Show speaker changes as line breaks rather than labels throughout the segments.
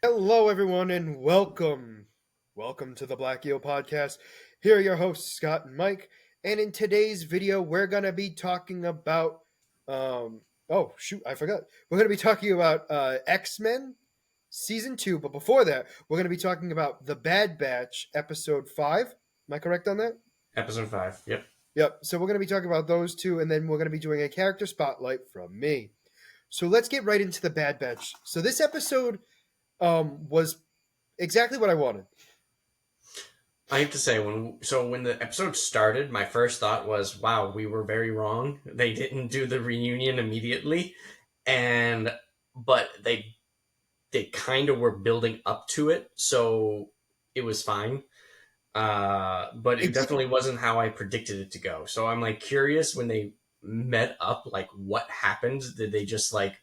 Hello, everyone, and welcome. Welcome to the Black Eel Podcast. Here are your hosts, Scott and Mike. And in today's video, we're going to be talking about. Oh, shoot, I forgot. We're going to be talking about X-Men Season 2. But before that, we're going to be talking about The Bad Batch, Episode 5. Am I correct on that?
Episode 5. Yep.
Yep. So we're going to be talking about those two, and then we're going to be doing a character spotlight from me. So let's get right into The Bad Batch. So this episode was exactly what I wanted.
I have to say, when the episode started, my first thought was, "Wow, we were very wrong. They didn't do the reunion immediately, but they kind of were building up to it, so it was fine. But it
It did.
definitely wasn't how I predicted it to go. So I'm like curious when they met up, like what happened? Did they just like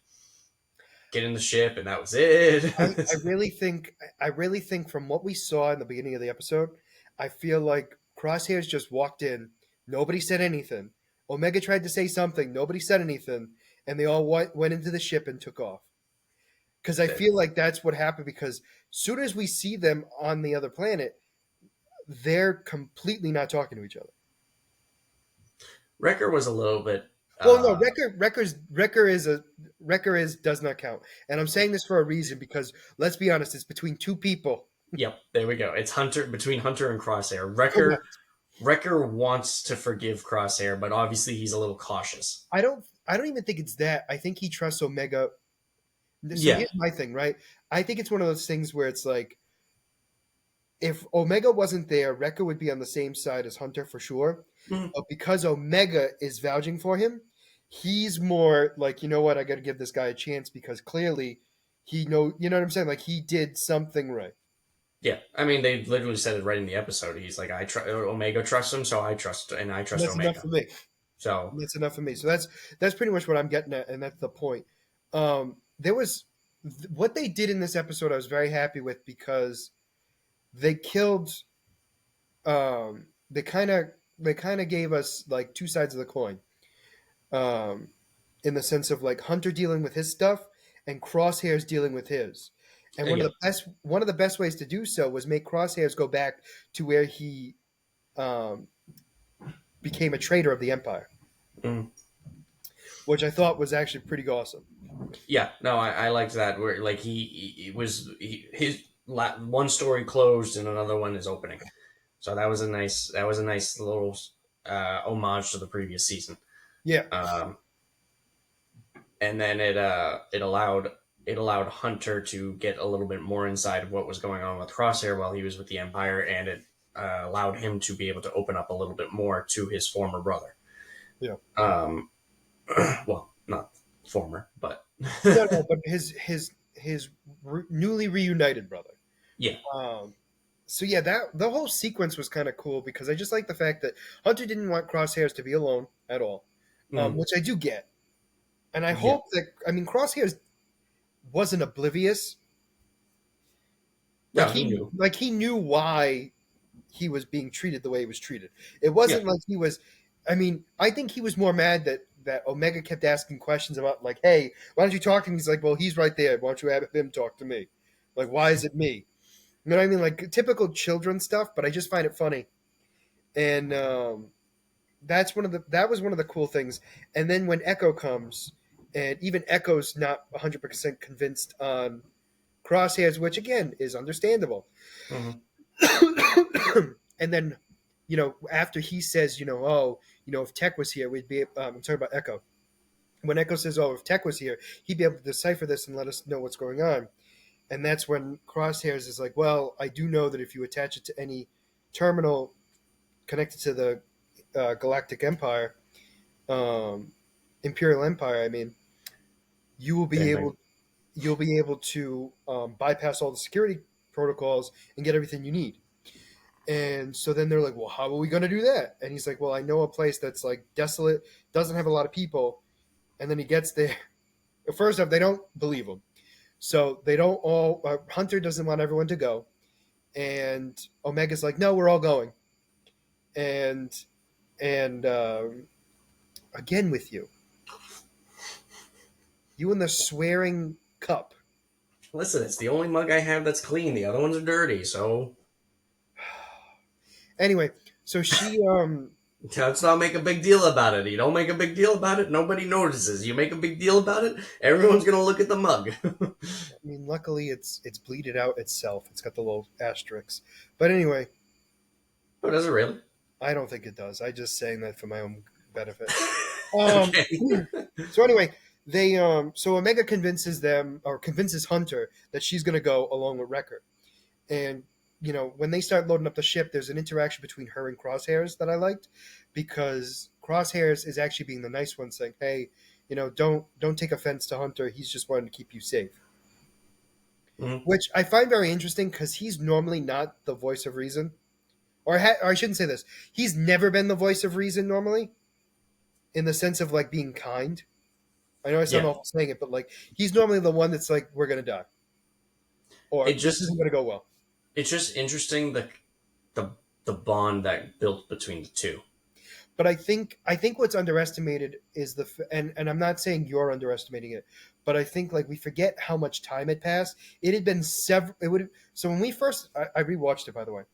get in the ship and that was it?"
I really think from what we saw in the beginning of the episode, I feel like Crosshairs just walked in. Nobody said anything. Omega tried to say something. Nobody said anything, and they all went into the ship and took off. Because I feel like that's what happened. Because soon as we see them on the other planet, they're completely not talking to each other.
Wrecker was a little bit.
Well, no, Wrecker is does not count, and I'm saying this for a reason because let's be honest, it's between two people.
Yep, there we go. It's Hunter between Hunter and Crosshair.
Correct.
Wrecker wants to forgive Crosshair, but obviously he's a little cautious.
I don't even think it's that. I think he trusts Omega. So
Yeah,
here's my thing, right? I think it's one of those things where it's like if Omega wasn't there, Wrecker would be on the same side as Hunter for sure.
Mhm.
But because Omega is vouching for him, he's more like, you know what, I got to give this guy a chance because clearly you know what I'm saying? Like he did something right.
yeah. I mean, they literally said it right in the episode. He's like, Omega trusts him, so I
And
trust
that's enough
Omega.
for me.
So
That's enough for me. So that's pretty much what I'm getting at, and that's the point. There was what they did in this episode. I was very happy with because they killed. Um, they kind of gave us like two sides of the coin. Um, in the sense of like Hunter dealing with his stuff and Crosshairs dealing with his. And
yeah.
one of the best ways to do so was make Crosshairs go back to where he um, became a traitor of the Empire,
Mm.
which I thought was actually pretty awesome.
Yeah, no, I liked that. Where like his one story closed and another one is opening. So that was a nice little homage to the previous season.
Yeah,
Um, and then it allowed Hunter to get a little bit more inside of what was going on with Crosshair while he was with the Empire, and it allowed him to be able to open up a little bit more to his former brother.
yeah.
Um, well, not former, but
No, no, but his newly reunited brother.
yeah,
Um, so yeah, that the whole sequence was kind of cool because I just like the fact that Hunter didn't want Crosshairs to be alone at all,
mm,
which I do get, and I
yeah,
hope that Crosshairs wasn't oblivious.
no, he knew,
Like he knew why he was being treated the way he was treated. It
yeah,
wasn't like he was. I mean, I think he was more mad that Omega kept asking questions about like, "Hey, why don't you talk to him?" He's like, "Well, he's right there. Why don't you have him talk to me? Like, why is it me?" You know what I mean? Like typical children stuff. But I just find it funny, and that was one of the cool things. And then when Echo comes, and even Echo's not 100% convinced on Crosshairs, which again is understandable.
mm-hmm.
And then, you know, after he says, you know, oh, you know, if Tech was here, we'd be. I'm talking about Echo. When Echo says, oh, if Tech was here, he'd be able to decipher this and let us know what's going on. And that's when Crosshairs is like, well, I do know that if you attach it to any terminal connected to the Galactic Empire, um, Imperial Empire, I mean, you will be
Same thing.
able you'll be able to bypass all the security protocols and get everything you need. And so then they're like, well, how are we going to do that? And he's like, well, I know a place that's like desolate, doesn't have a lot of people. And then he gets there. First off, they don't believe him. So they don't all, Hunter doesn't want everyone to go. And Omega's like, no, we're all going. And, and again with you. You and the swearing cup.
Listen, it's the only mug I have that's clean. The other ones are dirty, so
Anyway, so she
let's not make a big deal about it. You don't make a big deal about it, nobody notices. You make a big deal about it, everyone's gonna look at the mug.
I mean, luckily it's bleeded out itself. It's got the little asterisks. But anyway,
Oh, does it really?
I don't think it does. I just saying that for my own benefit.
Okay.
So anyway, they so Omega convinces Hunter that she's gonna go along with Wrecker. And when they start loading up the ship, there's an interaction between her and Crosshairs that I liked, because Crosshairs is actually being the nice one, saying, "Hey, don't take offense to Hunter. He's just wanting to keep you safe."
Mhm.
Which I find very interesting because he's normally not the voice of reason, or I shouldn't say this. He's never been the voice of reason normally, in the sense of like being kind. I know I sound
Yeah.
awful saying it, but like he's normally the one that's like, "We're gonna die," or
It
"This
just
isn't gonna go well."
it's just interesting the the bond that built between the two.
But I think what's underestimated is and I'm not saying you're underestimating it, but I think like we forget how much time had passed. It had been several. It would so when we first I rewatched it, by the way.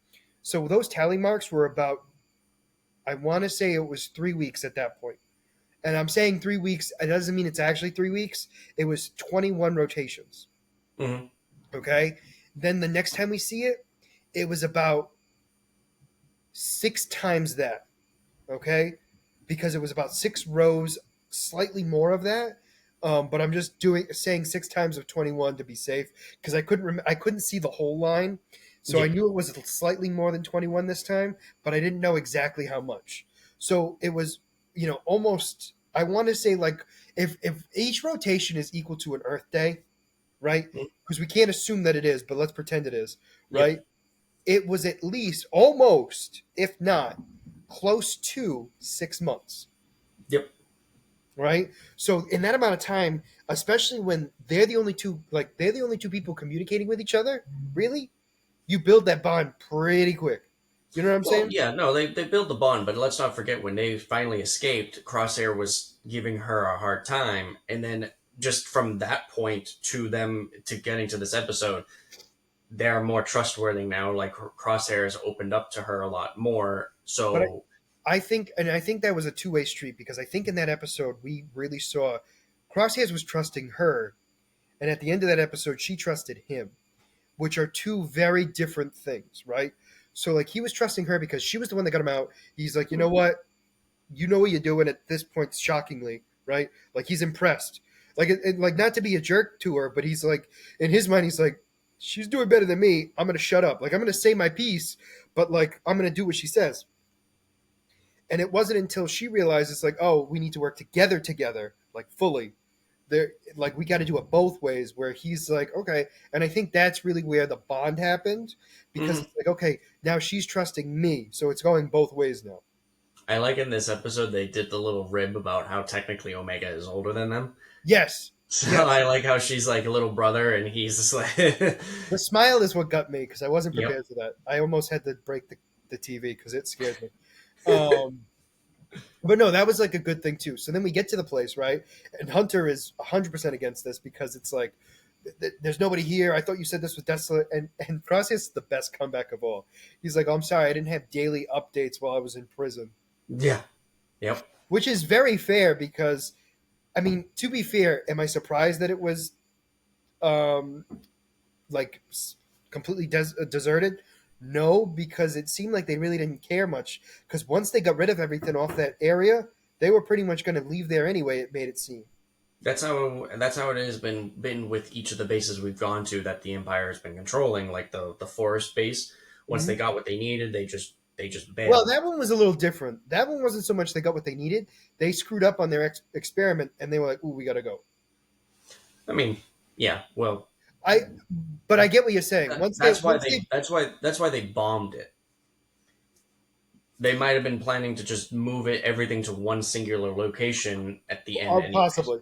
So those tally marks were about, I want to say it was 3 weeks at that point. And I'm saying 3 weeks. It doesn't mean it's actually 3 weeks. It was 21 rotations.
Hmm.
Okay. Then the next time we see it, it was about 6 times that. Okay, because it was about 6 rows, slightly more of that. But I'm just saying 6 times of 21 to be safe, because I couldn't see the whole line, so I
Yeah.
knew it was slightly more than 21 this time, but I didn't know exactly how much. So it was, almost. I want to say like if each rotation is equal to an Earth day, right?
Mhm.
Because we can't assume that it is, but let's pretend it is,
Yep.
right? It was at least almost, if not close to 6 months,
Yep.
right? So in that amount of time, especially when they're the only two people communicating with each other, really, you build that bond pretty quick. You know what I'm
Well,
saying?
yeah, no, they built the bond, but let's not forget when they finally escaped, Crosshair was giving her a hard time, and then just from that point to them to getting to this episode, they're more trustworthy now. Like Crosshair has opened up to her a lot more.
But
So,
I think that was a two-way street, because I think in that episode we really saw Crosshairs was trusting her, and at the end of that episode she trusted him, which are two very different things, right? So like he was trusting her because she was the one that got him out. He's like, you know what you're doing at this point, shockingly, right? Like he's impressed. Like not to be a jerk to her, but he's like, in his mind, he's like, she's doing better than me. I'm gonna shut up. Like I'm gonna say my piece, but like I'm gonna do what she says. And it wasn't until she realized it's like, oh, we need to work together, like fully. There, like we got to do it both ways. Where he's like, okay, and I think that's really where the bond happened, because
mhm.
it's like, okay, now she's trusting me, so it's going both ways now.
I like in this episode they did the little rib about how technically Omega is older than them.
Yes,
So
yes.
I like how she's like a little brother, and he's just like,
The smile is what got me, because I wasn't
yep.
prepared for that. I almost had to break the TV because it scared me. Um, but no, that was like a good thing too. So then we get to the place, right? And Hunter is 100% against this, because it's like, there's nobody here. I thought you said this was desolate. And Cross is the best comeback of all. He's like, oh, I'm sorry, I didn't have daily updates while I was in prison,
Yeah. Yep.
which is very fair, because, I mean, to be fair, am I surprised that it was um, like completely deserted? No, because it seemed like they really didn't care much. Because once they got rid of everything off that area, they were pretty much going to leave there anyway. It made it seem.
That's how it has been with each of the bases we've gone to that the Empire has been controlling, like the forest base. Once they
Mhm.
got what they needed, they just
Well,
bailed.
that one was a little different. That one wasn't so much they got what they needed; they screwed up on their experiment, and they were like, "Ooh, we got to go."
I mean, yeah. Well,
I, but I get what you're saying.
that's why they bombed it. They might have been planning to just move everything to one singular location at the end, anyways.
Possibly.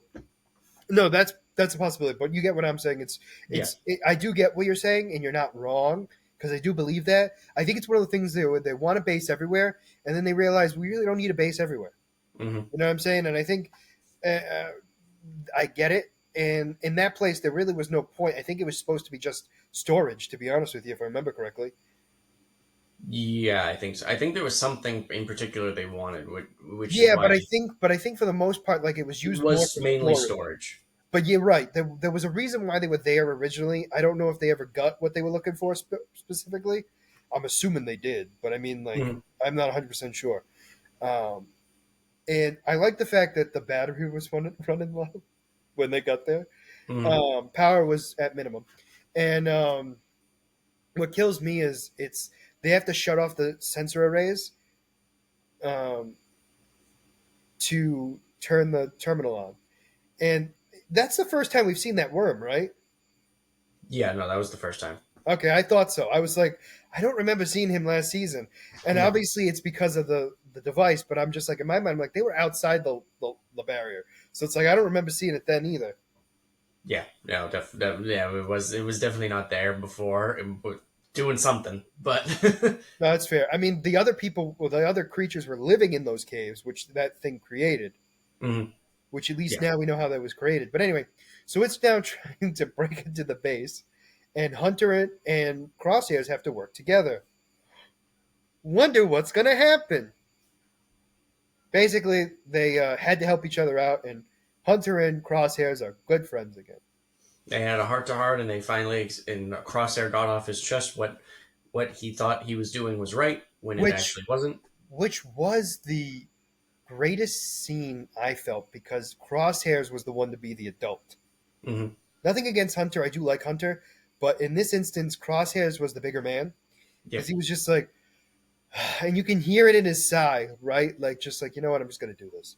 No, that's a possibility. But you get what I'm saying.
Yeah.
I do get what you're saying, and you're not wrong, because I do believe that. I think it's one of the things where they want a base everywhere, and then they realize we really don't need a base everywhere.
Hmm.
You know what I'm saying? And I think uh, I get it, And in that place, there really was no point. I think it was supposed to be just storage, to be honest with you, if I remember correctly.
Yeah, I think so. I think there was something in particular they wanted, which is
Yeah,
why
but I think for the most part, like it was
it
used more
was
for
mainly
storage.
storage.
But you're right. There was a reason why they were there originally. I don't know if they ever got what they were looking for specifically. I'm assuming they did, but I mean, like,
Mhm.
I'm not 100% sure. Um, and I like the fact that the battery was running low when they got there.
Mhm.
Power was at minimum. And what kills me is they have to shut off the sensor arrays um, to turn the terminal on. And that's the first time we've seen that worm, right?
Yeah, no, that was the first time.
Okay, I thought so. I was like, I don't remember seeing him last season, and
No.
obviously it's because of the device. But I'm just like in my mind, I'm like they were outside the barrier, so it's like I don't remember seeing it then either.
Yeah, no, yeah, it was definitely not there before, but doing something. But
No, that's fair. I mean, the other people, well, the other creatures were living in those caves, which that thing created.
Mhm.
Which at least
Yeah,
now we know how that was created. But anyway, so it's now trying to break into the base, and Hunter and Crosshairs have to work together. Wonder what's going to happen. Basically, they had to help each other out, and Hunter and Crosshairs are good friends again.
they had a heart to heart, and they finally and Crosshair got off his chest what he thought he was doing was right when it
Which
actually wasn't.
which was the greatest scene I felt because Crosshairs was the one to be the adult.
Hmm.
Nothing against Hunter, I do like Hunter, but in this instance, Crosshairs was the bigger man because
Yep.
he was just like, and you can hear it in his sigh, right? Like just like you know what, I'm just gonna do this.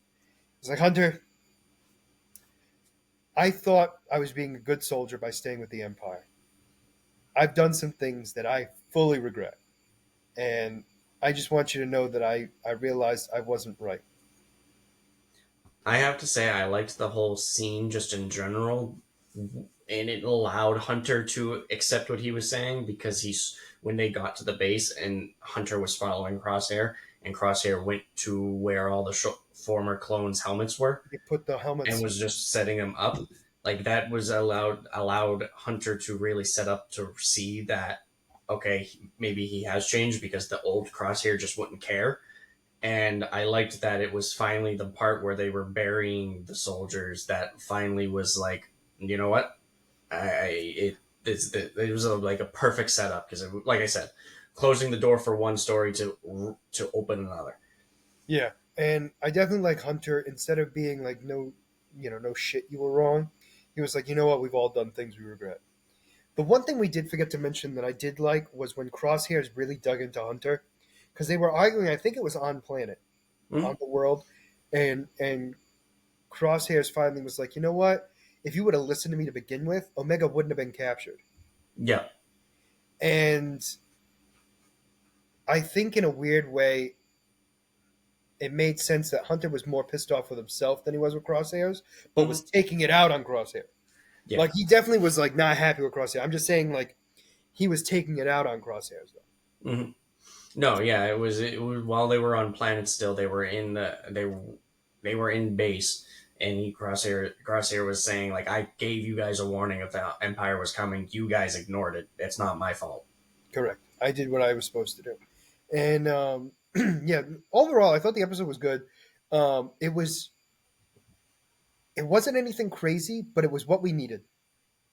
It's like Hunter, I thought I was being a good soldier by staying with the Empire. I've done some things that I fully regret, and I just want you to know that I realized I wasn't right.
I have to say I liked the whole scene just in general, and it allowed Hunter to accept what he was saying because he's when they got to the base and Hunter was following Crosshair, and Crosshair went to where all the former clones' helmets were
They put the
and
helmets.
was just setting them up. Like that was allowed Hunter to really set up to see that okay, maybe he has changed because the old Crosshair just wouldn't care. And I liked that it was finally the part where they were burying the soldiers that finally was like, you know what, it was like a perfect setup because like I said, closing the door for one story to open another.
Yeah, and I definitely like Hunter. Instead of being like no, no shit, you were wrong. He was like, you know what, we've all done things we regret. The one thing we did forget to mention that I did like was when Crosshairs really dug into Hunter because they were arguing. I think it was on planet,
Mm-hmm.
on the world, and Crosshairs finally was like, you know what? If you would have listened to me to begin with, Omega wouldn't have been captured.
Yeah.
And I think in a weird way, it made sense that Hunter was more pissed off with himself than he was with Crosshairs, but was
Mm-hmm.
taking it out on Crosshair.
Yeah.
Like he definitely was like not happy with Crosshair. I'm just saying like he was taking it out on Crosshairs though.
Mm-hmm. No, yeah, it was while they were on planet still. They were in base, and Crosshair was saying like, "I gave you guys a warning if the Empire was coming. You guys ignored it. It's not my fault."
Correct. I did what I was supposed to do. And yeah, overall, I thought the episode was good. It was. It wasn't anything crazy, but it was what we needed.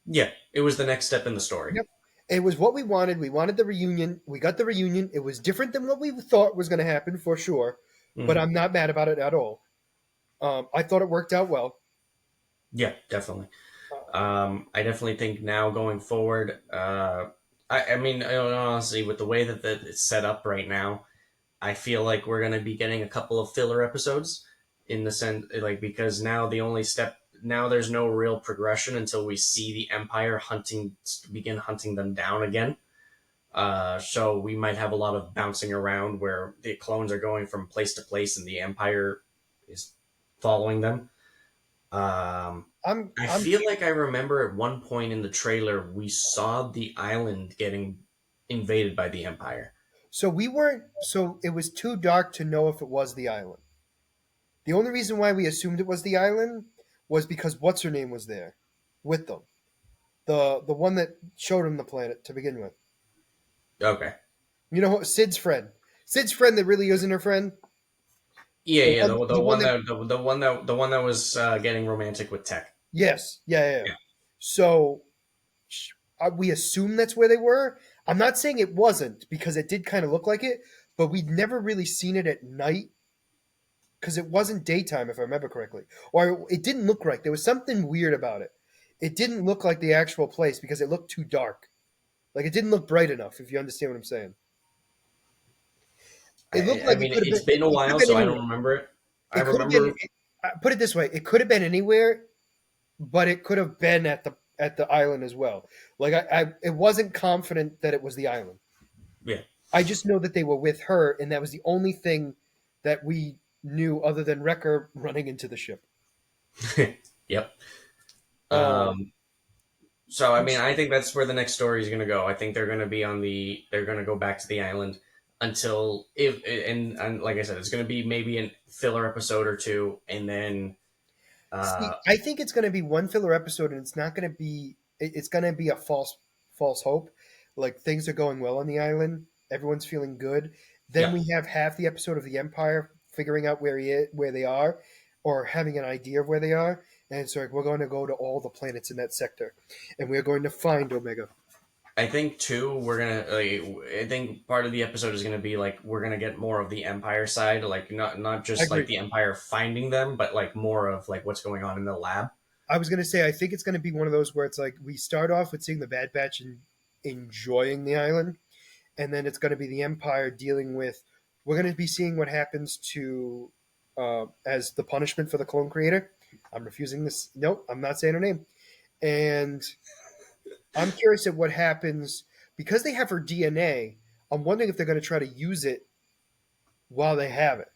Yeah, it was the next step in the story.
Yep. It was what we wanted. We wanted the reunion. We got the reunion. It was different than what we thought was going to happen for sure, but
Hmm.
I'm not mad about it at all. I thought it worked out well.
Yeah, definitely.
Uh,
I definitely think now going forward, I mean, honestly, with the way that it's set up right now, I feel like we're going to be getting a couple of filler episodes in the sense, like, because now the only step, now there's no real progression until we see the Empire begin hunting them down again. So we might have a lot of bouncing around where the clones are going from place to place and the Empire is following them. Um, I
I'm
feel like I remember at one point in the trailer we saw the island getting invaded by the Empire.
so we weren't so it was too dark to know if it was the island. The only reason why we assumed it was the island was because what's her name was there. with them. The one that showed him the planet to begin with.
Okay.
You know, Sid's friend. Sid's friend that really isn't her friend.
Yeah,
The
yeah.
one,
The
the one
one
that
that the one that was getting romantic with Tech.
yes, yeah.
Yeah.
So we assume that's where they were. I'm not saying it wasn't because it did kind of look like it, but we'd never really seen it at night because it wasn't daytime, if I remember correctly, or it didn't look right. There was something weird about it. It didn't look like the actual place because it looked too dark. Like it didn't look bright enough. If you understand what I'm saying, it looked
I
like it
mean,
could have
it's
been.
been a
It could have
while,
been
so I
anywhere.
don't remember it. I
It could have been.
remember.
Put it this way: it could have been anywhere, but it could have been at the island as well. Like I it wasn't confident that it was the island.
Yeah.
I just know that they were with her, and that was the only thing that we knew other than Wrecker running into the ship.
Yep.
Um,
So I mean,
which
I think that's where the next story is going to go. I think they're going to be on the. They're going to go back to the island until if and like I said, it's going to be maybe a filler episode or two, and then
see,
uh
I think it's going to be one filler episode, and it's not going to be. It's going to be a false hope. Like things are going well on the island, everyone's feeling good. Then
yeah.
we have half the episode of the Empire figuring out where they are, or having an idea of where they are, and it's like we're going to go to all the planets in that sector, and we're going to find Omega.
I think too we're gonna. I think part of the episode is gonna be like we're gonna get more of the Empire side, like not
I
just like
agree.
the Empire finding them, but like more of like what's going on in the lab.
I was gonna say I think it's gonna be one of those where it's like we start off with seeing the Bad Batch and enjoying the island, and then it's gonna be the Empire dealing with. We're gonna be seeing what happens to as the punishment for the clone creator. I'm refusing this. Nope, I'm not saying her name. And I'm curious at what happens because they have her DNA. I'm wondering if they're gonna try to use it while they have it.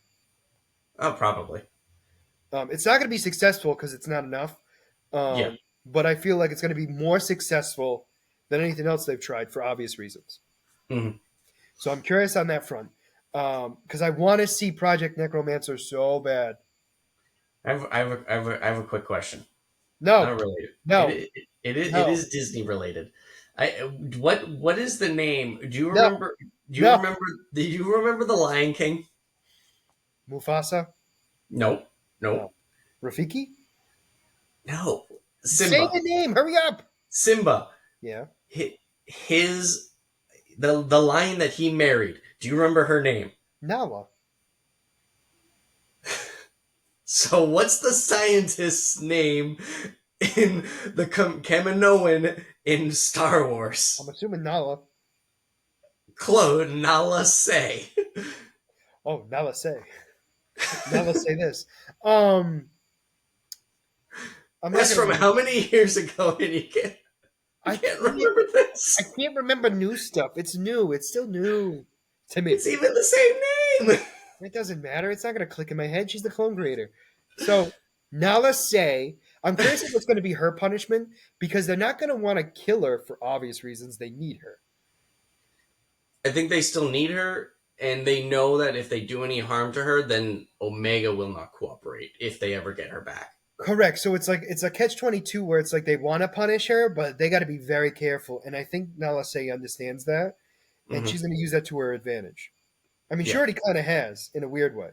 Oh, probably.
It's not gonna be successful because it's not enough.
Yeah.
But I feel like it's going to be more successful than anything else they've tried for obvious reasons.
hmm
So I'm curious on that front because I want to see Project Necromancer so bad.
I have a quick question.
No,
Not related.
no,
It
no,
is Disney related. I what is the name? Do you
no,
remember? Do you
no.
remember? Do you remember the Lion King?
Mufasa?
No, no,
No. Rafiki?
no.
Say
Simba.
the name. Hurry up.
Simba.
Yeah.
His the lion that he married. Do you remember her name?
Nala.
So what's the scientist's name in the Kaminoan in Star Wars?
I'm assuming Nala.
Claude Nala Say.
Oh, Nala say. Nala say this. Um, I'm not
That's
gonna
from
remember.
how many years ago? And you
I
can't
can't.
remember
I
this.
can't remember new stuff. It's new. It's still new to me.
It's even the same name.
It doesn't matter. It's not going to click in my head. She's the clone creator. So Nala say, I'm curious if what's going to be her punishment because they're not going to want to kill her for obvious reasons. They need her.
I think they still need her, and they know that if they do any harm to her, then Omega will not cooperate if they ever get her back.
Correct. So it's like it's a catch-22 where it's like they want to punish her, but they got to be very careful. And I think Nala say understands that, and
hmm
she's going to use that to her advantage. I mean, she
Yeah,
already kind of has in a weird way.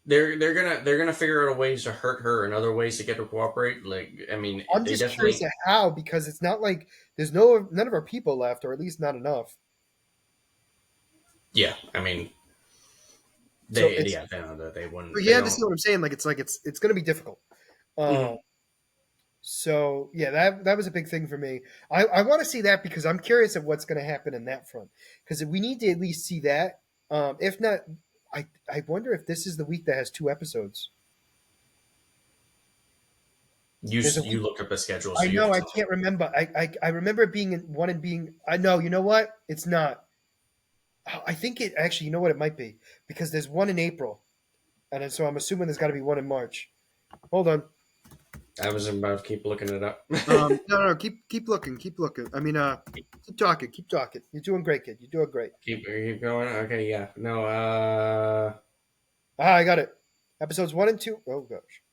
they're gonna figure out ways to hurt her and other ways to get her to cooperate. Like, I mean,
I'm
they
just curious
definitely.
at how because it's not like there's none of our people left, or at least not enough.
Yeah, I mean,
So
they
it's
yeah they wouldn't
but
they
you
don't.
understand what I'm saying. Like it's going to be difficult.
Mhm.
So yeah, that was a big thing for me. I want to see that because I'm curious of what's going to happen in that front because we need to at least see that. If not, I wonder if this is the week that has two episodes. There's a
You
week.
looked up a schedule,
I
so you have
know
to
I
tell me.
can't remember. I remember it being in one and being. I know. You know what? It's not. I think it actually. You know what it might be because there's one in April, and then, so I'm assuming there's got to be one in March. Hold on.
I was about to keep looking it up.
No. Keep looking. Keep looking. I mean, keep talking. Keep talking. You're doing great, kid. You're doing great.
Keep going. Okay, yeah. No,
Ah, I got it. Episodes one and two. Oh gosh.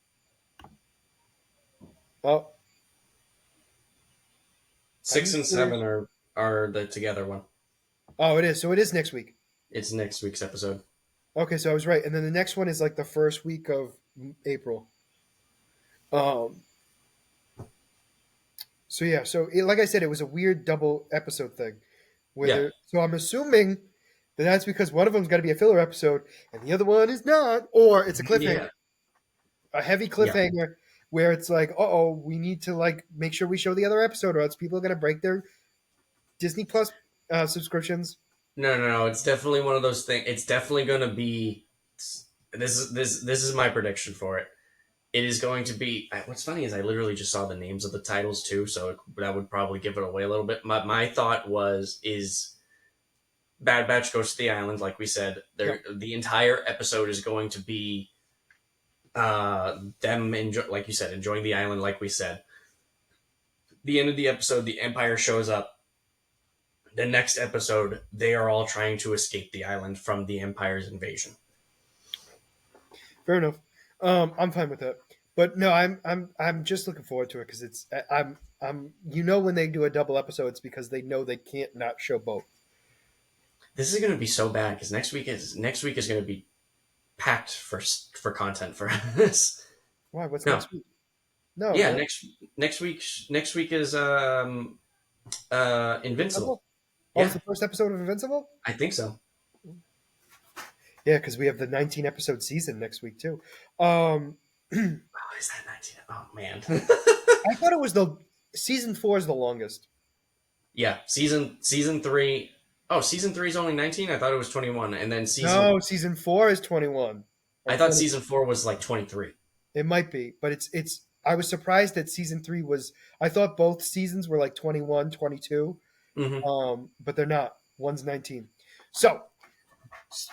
Oh, Are
Six
you
and
serious?
seven are the together one.
Oh, it is. So it is next week.
It's next week's episode.
Okay, so I was right. And then the next one is like the first week of April. Um, so yeah, like I said, it was a weird double episode thing.
Yeah,
So I'm assuming that that's because one of them's got to be a filler episode and the other one is not, or it's a cliffhanger,
yeah,
a heavy
yeah.
cliffhanger where it's like, oh, we need to like make sure we show the other episode, or else people are gonna break their Disney Plus subscriptions.
No. It's definitely one of those things. It's definitely going to be. This is my prediction for it. It is going to be. What's funny is I literally just saw the names of the titles too, so that would probably give it away a little bit. My thought is Bad Batch goes to the island, like we said.
Yep.
The entire episode is going to be them like you said, enjoying the island, like we said. The end of the episode, the Empire shows up. The next episode, they are all trying to escape the island from the Empire's invasion.
Fair enough. I'm fine with that. But no, I'm just looking forward to it because I'm when they do a double episode, it's because they know they can't not show both.
This is going to be so bad because next week is going to be packed for content for us.
Why? What's
No,
next week? No,
yeah,
man.
next week is Invincible.
Invincible? Oh, it's
Yeah,
the first episode of Invincible?
I think so.
Yeah, because we have the 19 episode season next week too. Um,
Oh, is that 19? Oh man.
I thought it was the season 4 is the longest.
Yeah, season 3. Oh, season 3 is only 19. I thought it was 21, and then
No, season 4 is 21 or
I thought
20.
season 4 was like 23.
It might be, but it's. I was surprised that season 3 was. I thought both seasons were like 21, 22.
Mm-hmm.
But they're not. One's 19. So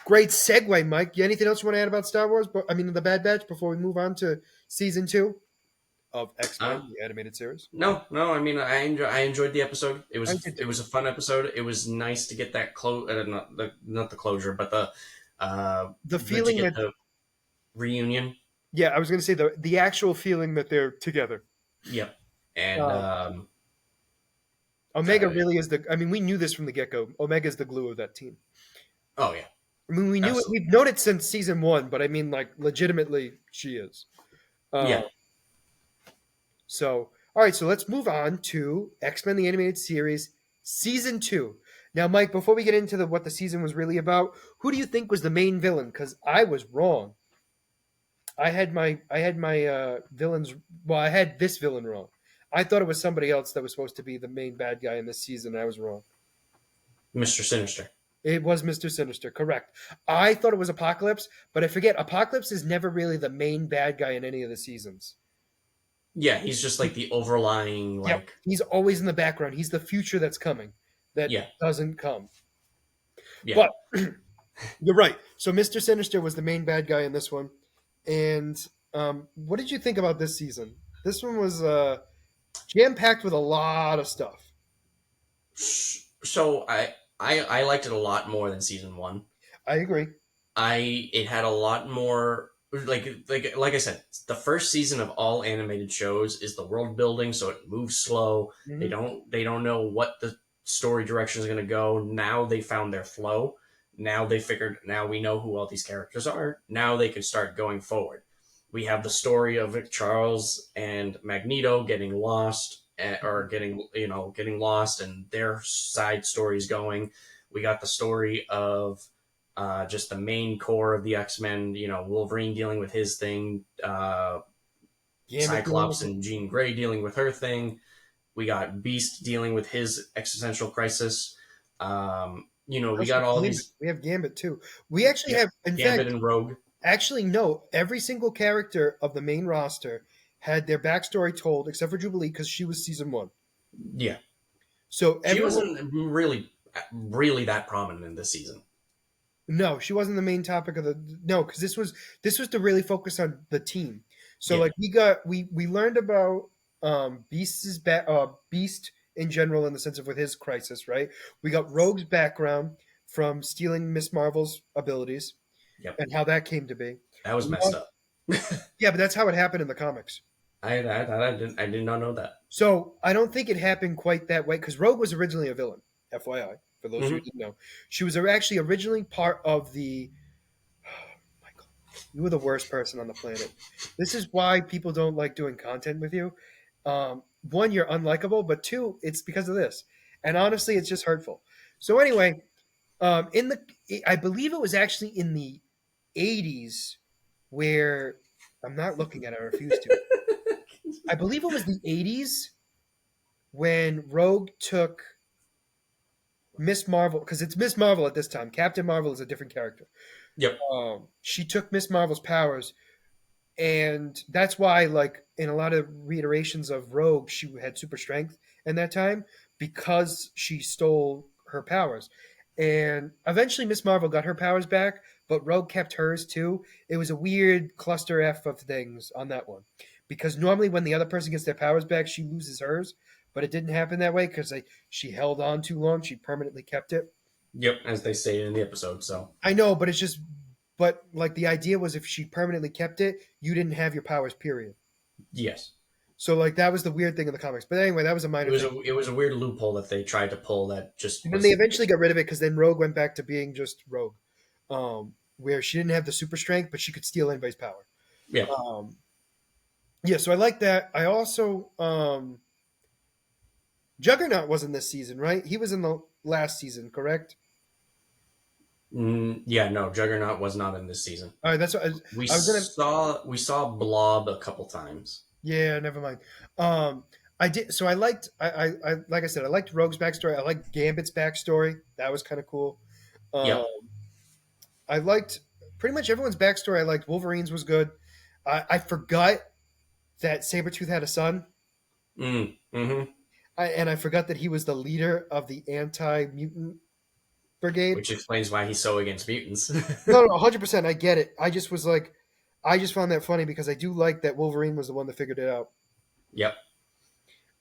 great segue, Mike. Anything else you want to add about Star Wars? But I mean, the Bad Batch before we move on to season 2 of X
Uh,
Men, the animated series.
no. I mean, I enjoyed the episode.
I did
It
too.
was a fun episode. It was nice to get that not the closure, but
The
to
feeling
get
that,
the reunion.
yeah, I was going to say the actual feeling that they're together.
Yep, and
Uh, Omega
uh,
really is the. I mean, we knew this from the get go. Omega is the glue of that team.
oh yeah,
I mean, we knew it.
absolutely,
We've known it since season 1, but I mean, like, legitimately, she is. Uh,
yeah.
so, all right, so let's move on to X Men: The Animated Series, season 2. Now, Mike, before we get into what the season was really about, who do you think was the main villain? Because I was wrong. I had my villains. Well, I had this villain wrong. I thought it was somebody else that was supposed to be the main bad guy in this season. And I was wrong.
Mr. Sinister.
It was Mister Sinister, correct. I thought it was Apocalypse, but I forget Apocalypse is never really the main bad guy in any of the seasons.
Yeah, he's just like the overlying
Yep,
like
he's always in the background. He's the future that's coming, that
yeah
doesn't come.
yeah.
But you're right. So Mister Sinister was the main bad guy in this one. And what did you think about this season? This one was jam packed with a lot of stuff.
So I liked it a lot more than season 1.
I agree.
It had a lot more like I said, the first season of all animated shows is the world building, so it moves slow.
Hmm.
They don't know what the story direction is going to go. Now they found their flow. Now they figured. Now we know who all these characters are. Now they can start going forward. We have the story of Charles and Magneto getting lost, or getting lost, and their side stories going. We got the story of just the main core of the X-Men, Wolverine dealing with his thing,
Gambit dealing
Cyclops
with it.
and Jean Grey dealing with her thing. We got Beast dealing with his existential crisis. We
Also
got all
Gambit.
these.
We have Gambit too. We actually
Yeah,
have, in
Gambit
fact,
and Rogue.
actually no. Every single character of the main roster had their backstory told, except for Jubilee, because she was season 1.
Yeah,
So
she
everyone,
wasn't really that prominent in this season.
no, she wasn't the main topic of the no, because this was to really focus on the team. So
Yeah,
like we learned about Beast in general in the sense of with his crisis, right? We got Rogue's background from stealing Miss Marvel's abilities
yep,
and how that came to be.
that was
We
messed
al-
up.
Yeah, but that's how it happened in the comics.
I did not know that.
So I don't think it happened quite that way because Rogue was originally a villain. FYI, for those of you
Hmm.
who didn't know, she was actually originally part of the. Michael, you were the worst person on the planet. This is why people don't like doing content with you. One, you're unlikable, but two, it's because of this. And honestly, it's just hurtful. So anyway, in the, I believe it was actually in the '80s where I'm not looking at it. I refuse to. I believe it was the '80s when Rogue took Miss Marvel because it's Miss Marvel at this time. Captain Marvel is a different character.
Yep.
She took Miss Marvel's powers, and that's why, like in a lot of reiterations of Rogue, she had super strength in that time because she stole her powers. And eventually, Miss Marvel got her powers back, but Rogue kept hers too. It was a weird cluster f of things on that one, because normally when the other person gets their powers back, she loses hers, but it didn't happen that way because she held on too long. She permanently kept it.
Yep, as they say in the episode. So
I know, but it's just, but like the idea was if she permanently kept it, you didn't have your powers. Period.
yes,
So like that was the weird thing in the comics. But anyway, that was a minor thing.
it was a weird loophole that they tried to pull that just
And then they
was.
eventually got rid of it because then Rogue went back to being just Rogue, where she didn't have the super strength, but she could steal anybody's power.
Yeah.
Um, yeah, so I like that. I also Juggernaut wasn't this season, right? He was in the last season, correct?
Yeah, no, Juggernaut was not in this season.
All right, that's what I was gonna.
We saw Blob a couple times.
Yeah, never mind. I did. So I liked. I like I said, I liked Rogue's backstory. I liked Gambit's backstory. That was kind of cool. Um,
Yep.
I liked pretty much everyone's backstory. I liked Wolverine's was good. I forgot that Sabretooth had a son.
Mm-hmm.
And I forgot that he was the leader of the anti mutant brigade.
Which explains why he's so against mutants.
No, no, 100%. I get it. I just was like, I just found that funny because I do like that Wolverine was the one that figured it out.
Yep.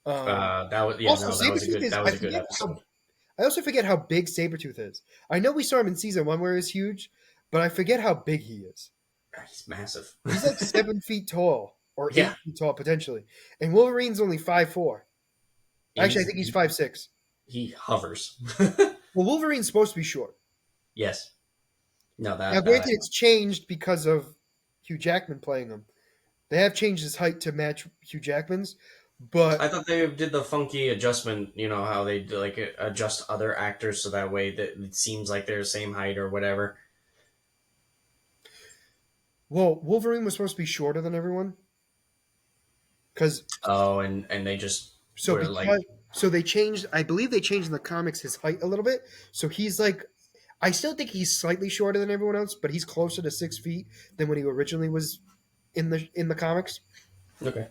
That was
Also,
no,
Sabretooth is,
that
I
was a good
forget
episode.
how, I also forget how big Sabretooth is. I know we saw him in season one where he's huge, but I forget how big he is.
He's massive.
He's like 7 feet tall or
Yeah,
8 feet tall potentially. And Wolverine's only 5'4". Actually, I think he's 5'6".
he hovers.
Well, Wolverine's supposed to be short.
Yes. No,
Now,
that
granted, it's changed because of Hugh Jackman playing him. They have changed his height to match Hugh Jackman's,
I
but
thought they did the funky adjustment. You know how they do, like adjust other actors so that way that it seems like they're the same height or whatever.
well, Wolverine was supposed to be shorter than everyone because
Oh, and they just
so
were like,
because so they changed. I believe they changed in the comics his height a little bit. So he's like, I still think he's slightly shorter than everyone else, but he's closer to 6 feet than when he originally was in the comics.
okay.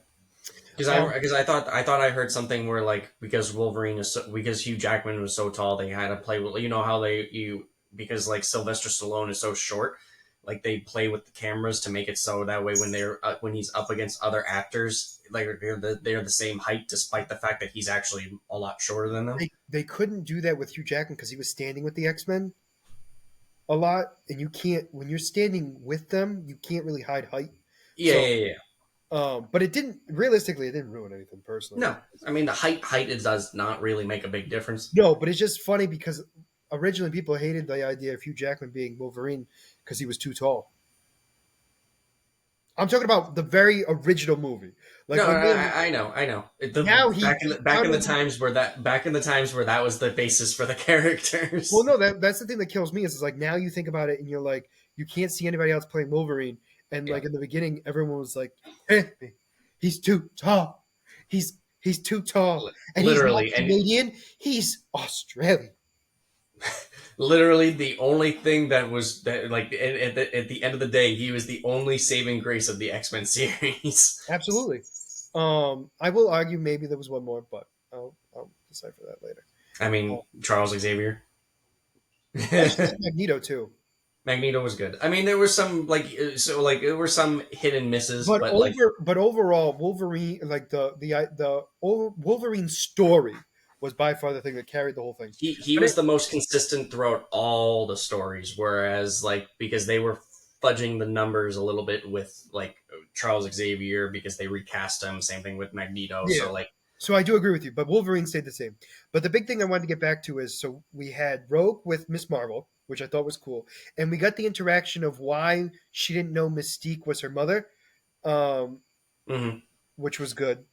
Um,
Because I thought I heard something where like because Wolverine is because Hugh Jackman was so tall they had to play with you know how they you because like Sylvester Stallone is so short like they play with the cameras to make it so that way when they're when he's up against other actors like they're the same height despite the fact that he's actually a lot shorter than them.
they couldn't do that with Hugh Jackman because he was standing with the X-Men a lot, and you can't when you're standing with them, you can't really hide height.
Yeah,
So,
yeah, yeah.
but it didn't realistically, it didn't ruin anything personally.
No, I mean the height it does not really make a big difference.
No, but it's just funny because originally people hated the idea of Hugh Jackman being Wolverine because he was too tall. I'm talking about the very original movie. Like
No,
when they,
I know.
now he
Back in the times where that was the basis for the characters.
well, no, that's the thing that kills me is like now you think about it and you're like you can't see anybody else playing Wolverine, and
Yeah.
like in the beginning everyone was like, he's too tall, he's too tall, and he's not
Literally, and
Canadian, he's Australian.
literally the only thing that was that like at the end of the day, he was the only saving grace of the X-Men series.
Absolutely. I will argue maybe there was one more, but I'll decide for that later.
I mean, Charles Xavier.
I actually like Magneto too.
Magneto was good. I mean, there were some there were some hit and misses,
But
but like
overall, Wolverine like Wolverine story was by far the thing that carried the whole thing.
he
But
was
it,
the most consistent throughout all the stories. Whereas like because they were fudging the numbers a little bit with like Charles Xavier because they recast him. Same thing with Magneto.
yeah,
So like
So I do agree with you, but Wolverine stayed the same. But the big thing I wanted to get back to is so we had Rogue with Miss Marvel, which I thought was cool, and we got the interaction of why she didn't know Mystique was her mother, um,
Hmm.
which was good.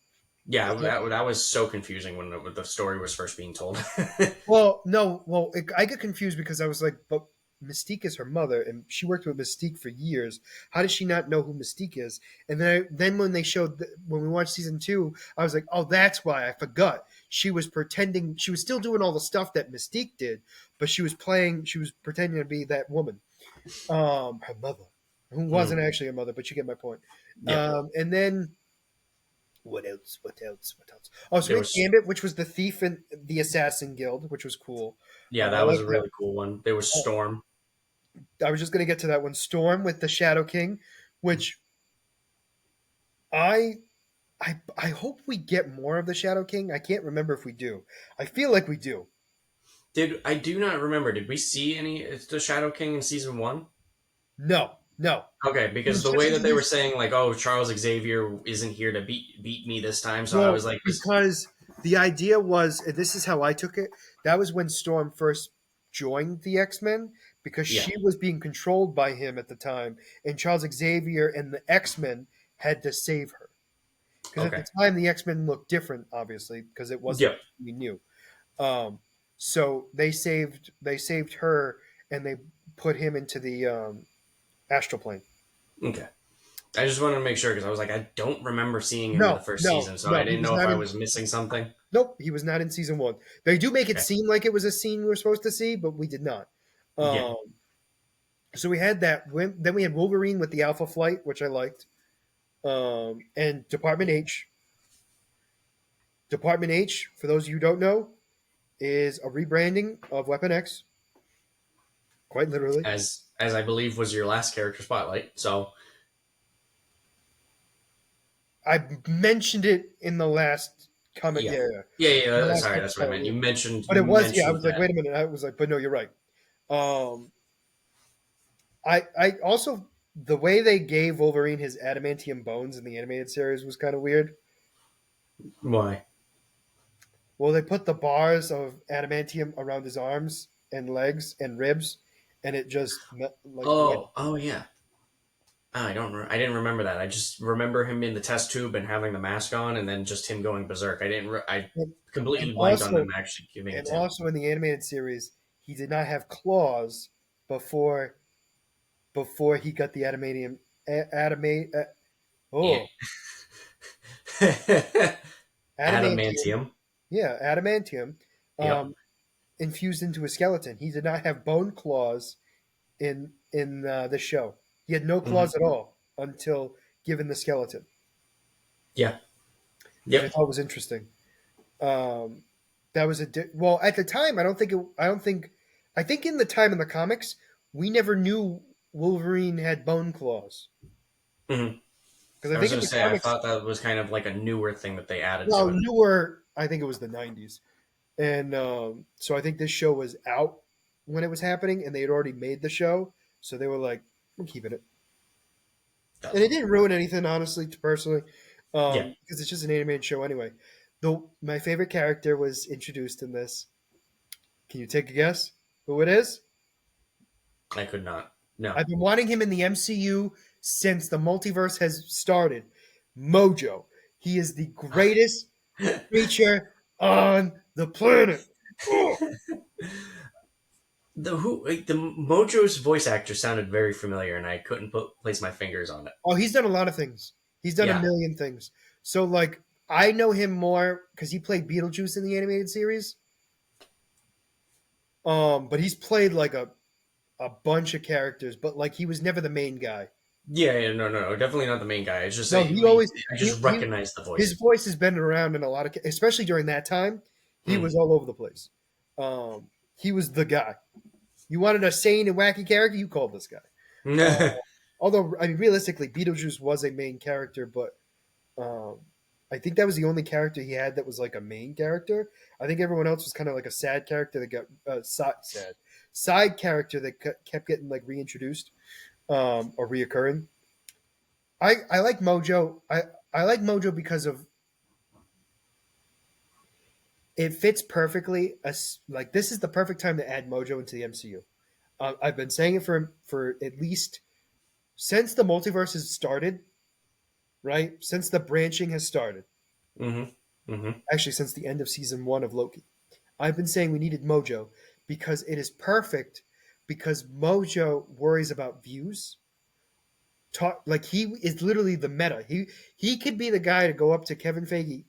Yeah, that was so confusing when the story was first being told.
Well, no, I get confused because I was like, but Mystique is her mother, and she worked with Mystique for years. How does she not know who Mystique is? And then when they showed when we watched season two, I was like, oh, that's why I forgot. She was pretending she was still doing all the stuff that Mystique did, but she was playing. She was pretending to be that woman, her mother, who
Mm,
wasn't actually her mother, but you get my point.
yeah,
And then what else? What else? What else? Oh, so
there
we had
was
Gambit, which was the thief in the Assassin Guild, which was cool.
yeah,
I
that was
like
a
that.
really cool one. There was
Oh,
Storm.
I was just gonna get to that one. Storm with the Shadow King, which I I hope we get more of the Shadow King. I can't remember if we do. I feel like we do.
Did I do not remember? Did we see any the Shadow King in season one?
No, no.
Okay,
He
because
was
the
just
way that they were
introduced.
saying like, oh, Charles Xavier isn't here to beat me this time, so I
Well,
was like,
because the idea was, and this is how I took it. That was when Storm first joined the X Men because
yeah,
she was being controlled by him at the time, and Charles Xavier and the X Men had to save her. Because at the
okay,
time the X Men looked different, obviously, because it wasn't
yep,
we knew. Um, so they saved her and they put him into the astral plane.
okay. I just wanted to make sure because I was like, I don't remember seeing him in the
No,
first
no,
season, so I
no. He
didn't
was
know if
not
I
in.
was missing something.
Nope, he was not in season one. They do make it
Okay,
seem like it was a scene we were supposed to see, but we did not.
yeah,
Um, so we had that. Then we had Wolverine with the Alpha Flight, which I liked, and Department H. Department H, for those of you who don't know, is a rebranding of Weapon X, quite literally.
as I believe was your last character spotlight. So
I mentioned it in the last comment.
yeah,
Yeah, yeah.
yeah,
The
yeah.
last
Sorry, that's what I
episode.
meant.
Yeah. But
You
it was, yeah. I
mentioned
was like,
that.
wait a minute. I was like, but no, you're right. Um, I also the way they gave Wolverine his adamantium bones in the animated series was kind of weird.
Why?
Well, they put the bars of adamantium around his arms and legs and ribs, and it just like went.
Oh yeah. I don't. I didn't remember that. I just remember him in the test tube and having the mask on, and then just him going berserk. I didn't. I
And, and
completely blanked on them
also,
actually giving it
and
to him.
also in the animated series, he did not have claws before he got the adamantium. Adamate.
Yeah.
Oh, adamantium.
Adamantium.
Yeah, adamantium.
Yep.
Um, infused into a skeleton. He did not have bone claws in the show. He had no
Hmm.
claws at all until given the skeleton,
Yeah.
which I
Yep.
thought was interesting. Um, that was well at the time. I don't think. I don't think. I think in the time in the comics, we never knew Wolverine had bone claws
Hmm.
because
I
I
was
think in
gonna
the
say I
comics,
thought that was kind of like a newer thing that they added to
well,
it.
newer. I think it was the '90s, and so I think this show was out when it was happening, and they had already made the show, so they were like, "We're keeping it." And it didn't ruin anything, honestly, personally,
Yeah.
because it's just an animated show anyway. Though my favorite character was introduced in this. Can you take a guess who it is?
I could not. No.
I've been wanting him in the MCU since the multiverse has started. Mojo. He is the greatest creature on the planet. Oh,
The who like the Mojo's voice actor sounded very familiar, and I couldn't place my fingers on it.
oh, he's done a lot of things. He's done a
Yeah.
million things. So, like, I know him more because he played Beetlejuice in the animated series. But he's played like a bunch of characters, but like he was never the main guy.
Yeah, yeah, no, no, no, definitely not the main guy. It's just
No, he always
I
he,
just
he
recognized the
his
voice.
voice has been around in a lot of, especially during that time. He
Mm.
was all over the place. He was the guy. You wanted a sane and wacky character, you called this guy. Uh, although, I mean, realistically, Beetlejuice was a main character, but um, I think that was the only character he had that was like a main character. I think everyone else was kind of like a sad character that got side character that kept getting like reintroduced or reoccurring. I like Mojo. I like Mojo because of it fits perfectly. As like this is the perfect time to add Mojo into the MCU. I've been saying it for at least since the multiverse has started, right? Since the branching has started,
Mm-hmm. Mm-hmm.
actually since the end of season 1 of Loki. I've been saying we needed Mojo because it is perfect because Mojo worries about views. Talk like he is literally the meta. He could be the guy to go up to Kevin Feige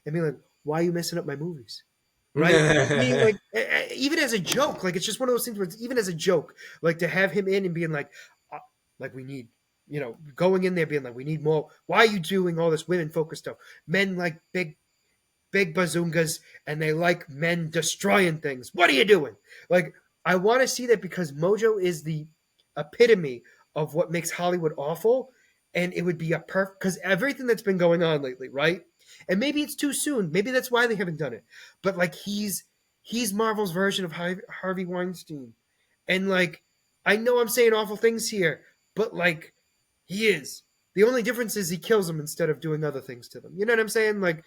and be like, "Why are you messing up my movies?" Right? Being like, even as a joke, like it's just one of those things where it's even as a joke, like to have him in and being like we need, going in there being like, we need more. Why are you doing all this women focused stuff? Men like big bazungas and they like men destroying things. What are you doing? Like, I want to see that because Mojo is the epitome of what makes Hollywood awful. And it would be a perfect, because everything that's been going on lately, right? And maybe it's too soon. Maybe that's why they haven't done it. But like, he's Marvel's version of Harvey Weinstein. And like, I know I'm saying awful things here, but like, he is. The only difference is he kills them instead of doing other things to them. You know what I'm saying? Like,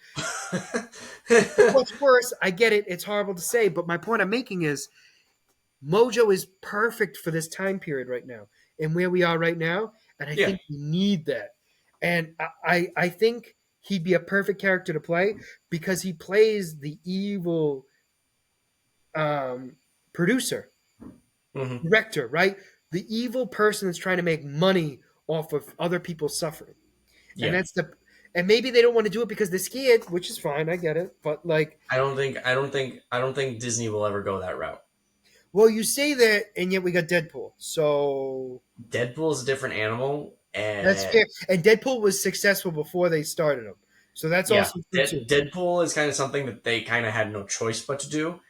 what's worse, I get it. It's horrible to say, but my point I'm making is Mojo is perfect for this time period right now and where we are right now. And I
Yeah.
think we need that. And I think he'd be a perfect character to play because he plays the evil um, producer,
Mm-hmm.
director, right? The evil person that's trying to make money off of other people's suffering. And
Yeah.
that's the and maybe they don't want to do it because they're scared, which is fine, I get it. But like,
I don't think Disney will ever go that route.
well, you say that, and yet we got Deadpool. So
Deadpool's a different animal,
that's
and
fair. And Deadpool was successful before they started him. So that's
yeah,
also true too.
Deadpool is kind of something that they kind of had no choice but to do.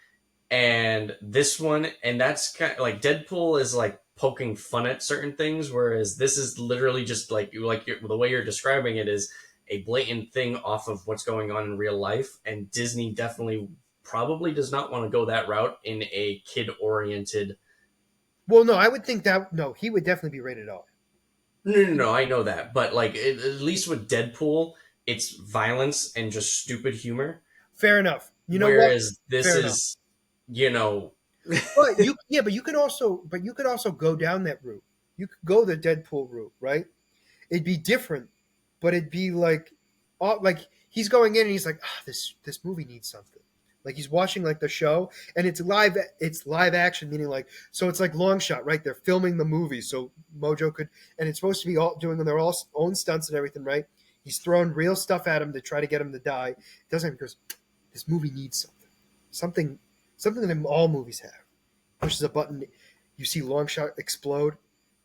And this one, and that's kind of like Deadpool is like poking fun at certain things, whereas this is literally just the way you're describing it is a blatant thing off of what's going on in real life. And Disney definitely probably does not want to go that route in a kid oriented.
Well, no, I would think that no, he would definitely be rated R.
No, no, no, I know that, but like at least with Deadpool, it's violence and just stupid humor.
Fair enough. You know what?
Whereas this
Fair enough.
is, you know,
But you could also go down that route. You could go the Deadpool route, right? It'd be different, but it'd be like he's going in and he's like, this movie needs something. Like he's watching like the show, and it's live action, meaning like so it's like long shot, right? They're filming the movie, so Mojo could, and it's supposed to be all doing their all own stunts and everything, right? He's throwing real stuff at him to try to get him to die. It doesn't because this movie needs something, something that all movies have. Pushes a button, you see long shot explode.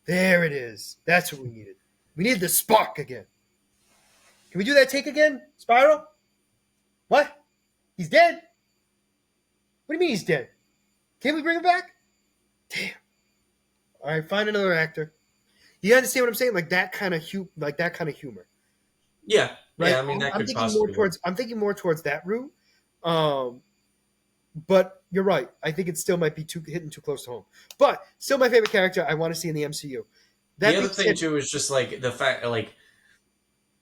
There it is. That's what we needed. We needed the spark again. Can we do that take again, Spiral? What? He's dead? What do you mean he's dead? Can't we bring him back? Damn. All right, find another actor. You understand what I'm saying? Like that kind of humor,
yeah,
right?
yeah. I mean, that
I'm
could
thinking more
possibly work.
towards I'm thinking more towards that route. Um, but you're right. I think it still might be hitting too close to home. But still, my favorite character I want to see in the MCU.
The
That
other
being
thing
said,
too is just like the fact, like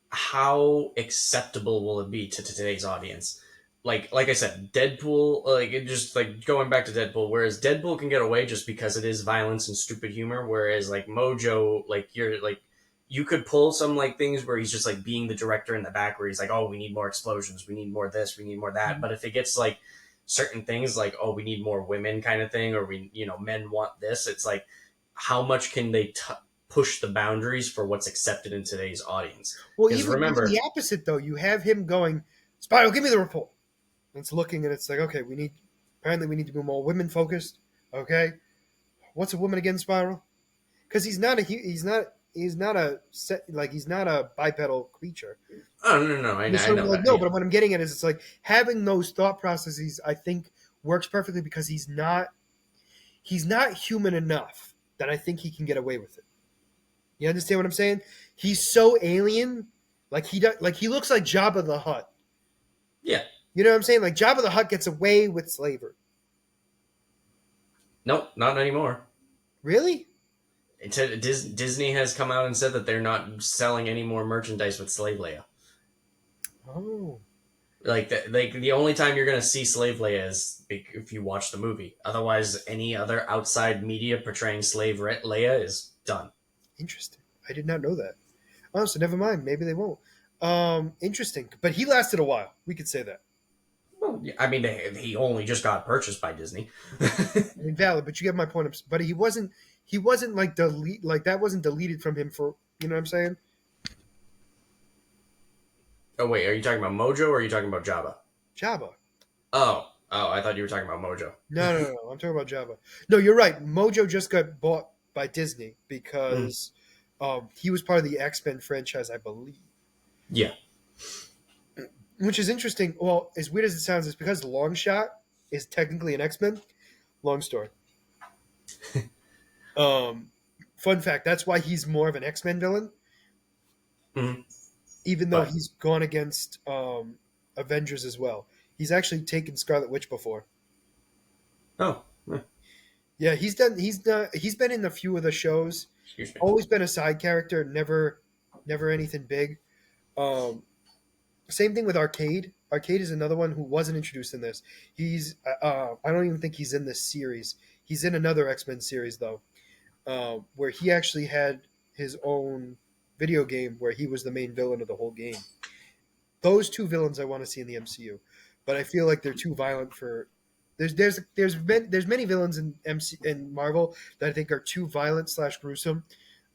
how acceptable will it be to today's audience? Like I said, Deadpool, like it just like going back to Deadpool, whereas Deadpool can get away just because it is violence and stupid humor, whereas like Mojo, like you're like you could pull some like things where he's just like being the director in the back where he's like, oh, we need more explosions, we need more this, we need more that. But if it gets like certain things like, oh, we need more women kind of thing, or men want this, it's like how much can they push the boundaries for what's accepted in today's audience?
well,
Because
even
remember,
the opposite though, you have him going, Spiral, give me the report. And it's looking and it's like, okay, we need to be more women focused. Okay, what's a woman again, Spiral? Because he's not a bipedal creature.
oh no, no, no, I
So I'm
know
like,
that,
no,
yeah,
but what I'm getting at is it's like having those thought processes. I think works perfectly because he's not human enough that I think he can get away with it. You understand what I'm saying? He's so alien, like he looks like Jabba the Hutt.
yeah.
You know what I'm saying? Like Jabba the Hutt gets away with slavery.
Nope, not anymore.
Really?
Disney has come out and said that they're not selling any more merchandise with Slave Leia.
Oh.
Like the only time you're gonna see Slave Leia is if you watch the movie. Otherwise, any other outside media portraying Leia is done.
Interesting. I did not know that. Oh, so never mind. Maybe they won't. Interesting. But he lasted a while. We could say that.
Well, I mean, he only just got purchased by Disney.
I mean, valid, but you get my point. But he wasn't. He wasn't like delete. Like that wasn't deleted from him for. You know what I'm saying?
Oh wait, are you talking about Mojo or are you talking about Jabba?
Jabba.
Oh, I thought you were talking about Mojo.
No. I'm talking about Jabba. No, you're right. Mojo just got bought by Disney
Mm,
because he was part of the X-Men franchise, I believe.
yeah.
Which is interesting. Well, as weird as it sounds, it's because Longshot is technically an X-Men. Long story. Um, Fun fact: that's why he's more of an X-Men villain,
Mm,
even though
but
he's gone against Avengers as well. He's actually taken Scarlet Witch before.
oh,
Yeah, he's done. He's done. He's been in a few of the shows.
excuse me.
Always been a side character. Never anything big. Um, Same thing with Arcade. Arcade is another one who wasn't introduced in this. He's. I don't even think he's in this series. He's in another X-Men series though, where he actually had his own video game where he was the main villain of the whole game. Those two villains I want to see in the MCU, but I feel like they're too violent for. There's many villains in in Marvel that I think are too violent slash gruesome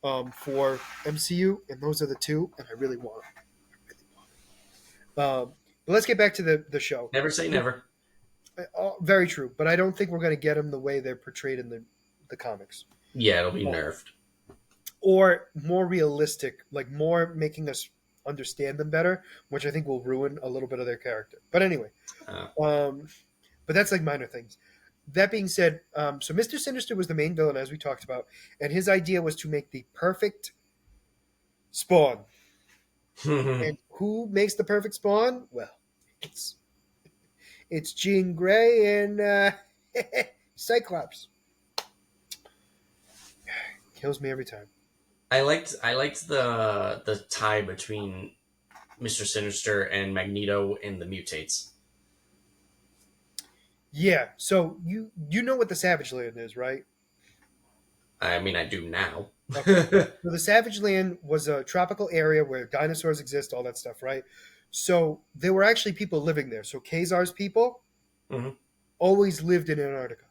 for MCU, and those are the two, and I really want them. But let's get back to the show.
Never say never.
Very true, but I don't think we're going to get them the way they're portrayed in the comics,
Yeah, it'll be nerfed.
or more realistic, like more making us understand them better, which I think will ruin a little bit of their character. But anyway,
Uh,
um, but that's like minor things. That being said, so Mr. Sinister was the main villain, as we talked about, and his idea was to make the perfect spawn. And who makes the perfect spawn? Well, it's it's Jean Grey and Cyclops. Kills me every time.
I liked the tie between Mr. Sinister and Magneto in the mutates.
Yeah. So you know what the Savage Land is, right?
I mean, I do now.
Okay. So the Savage Land was a tropical area where dinosaurs exist, all that stuff, right? So there were actually people living there. So Khazar's people
Mhm.
always lived in Antarctica.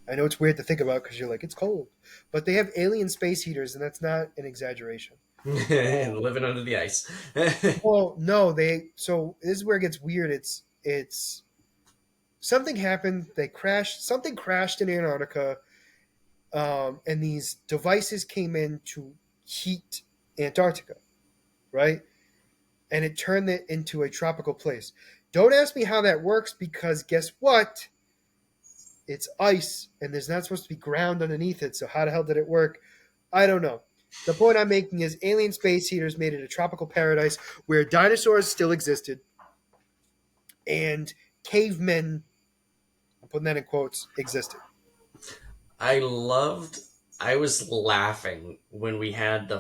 I know it's weird to think about because you're like, it's cold. But they have alien space heaters, and that's not an exaggeration.
Living under the ice.
Well, no, so this is where it gets weird. It's something happened, they crashed, something crashed in Antarctica, and these devices came in to heat Antarctica, right? And it turned it into a tropical place. Don't ask me how that works because guess what? It's ice and there's not supposed to be ground underneath it. So how the hell did it work? I don't know. The point I'm making is alien space heaters made it a tropical paradise where dinosaurs still existed and cavemen, I'm putting that in quotes, existed.
I loved. I was laughing when we had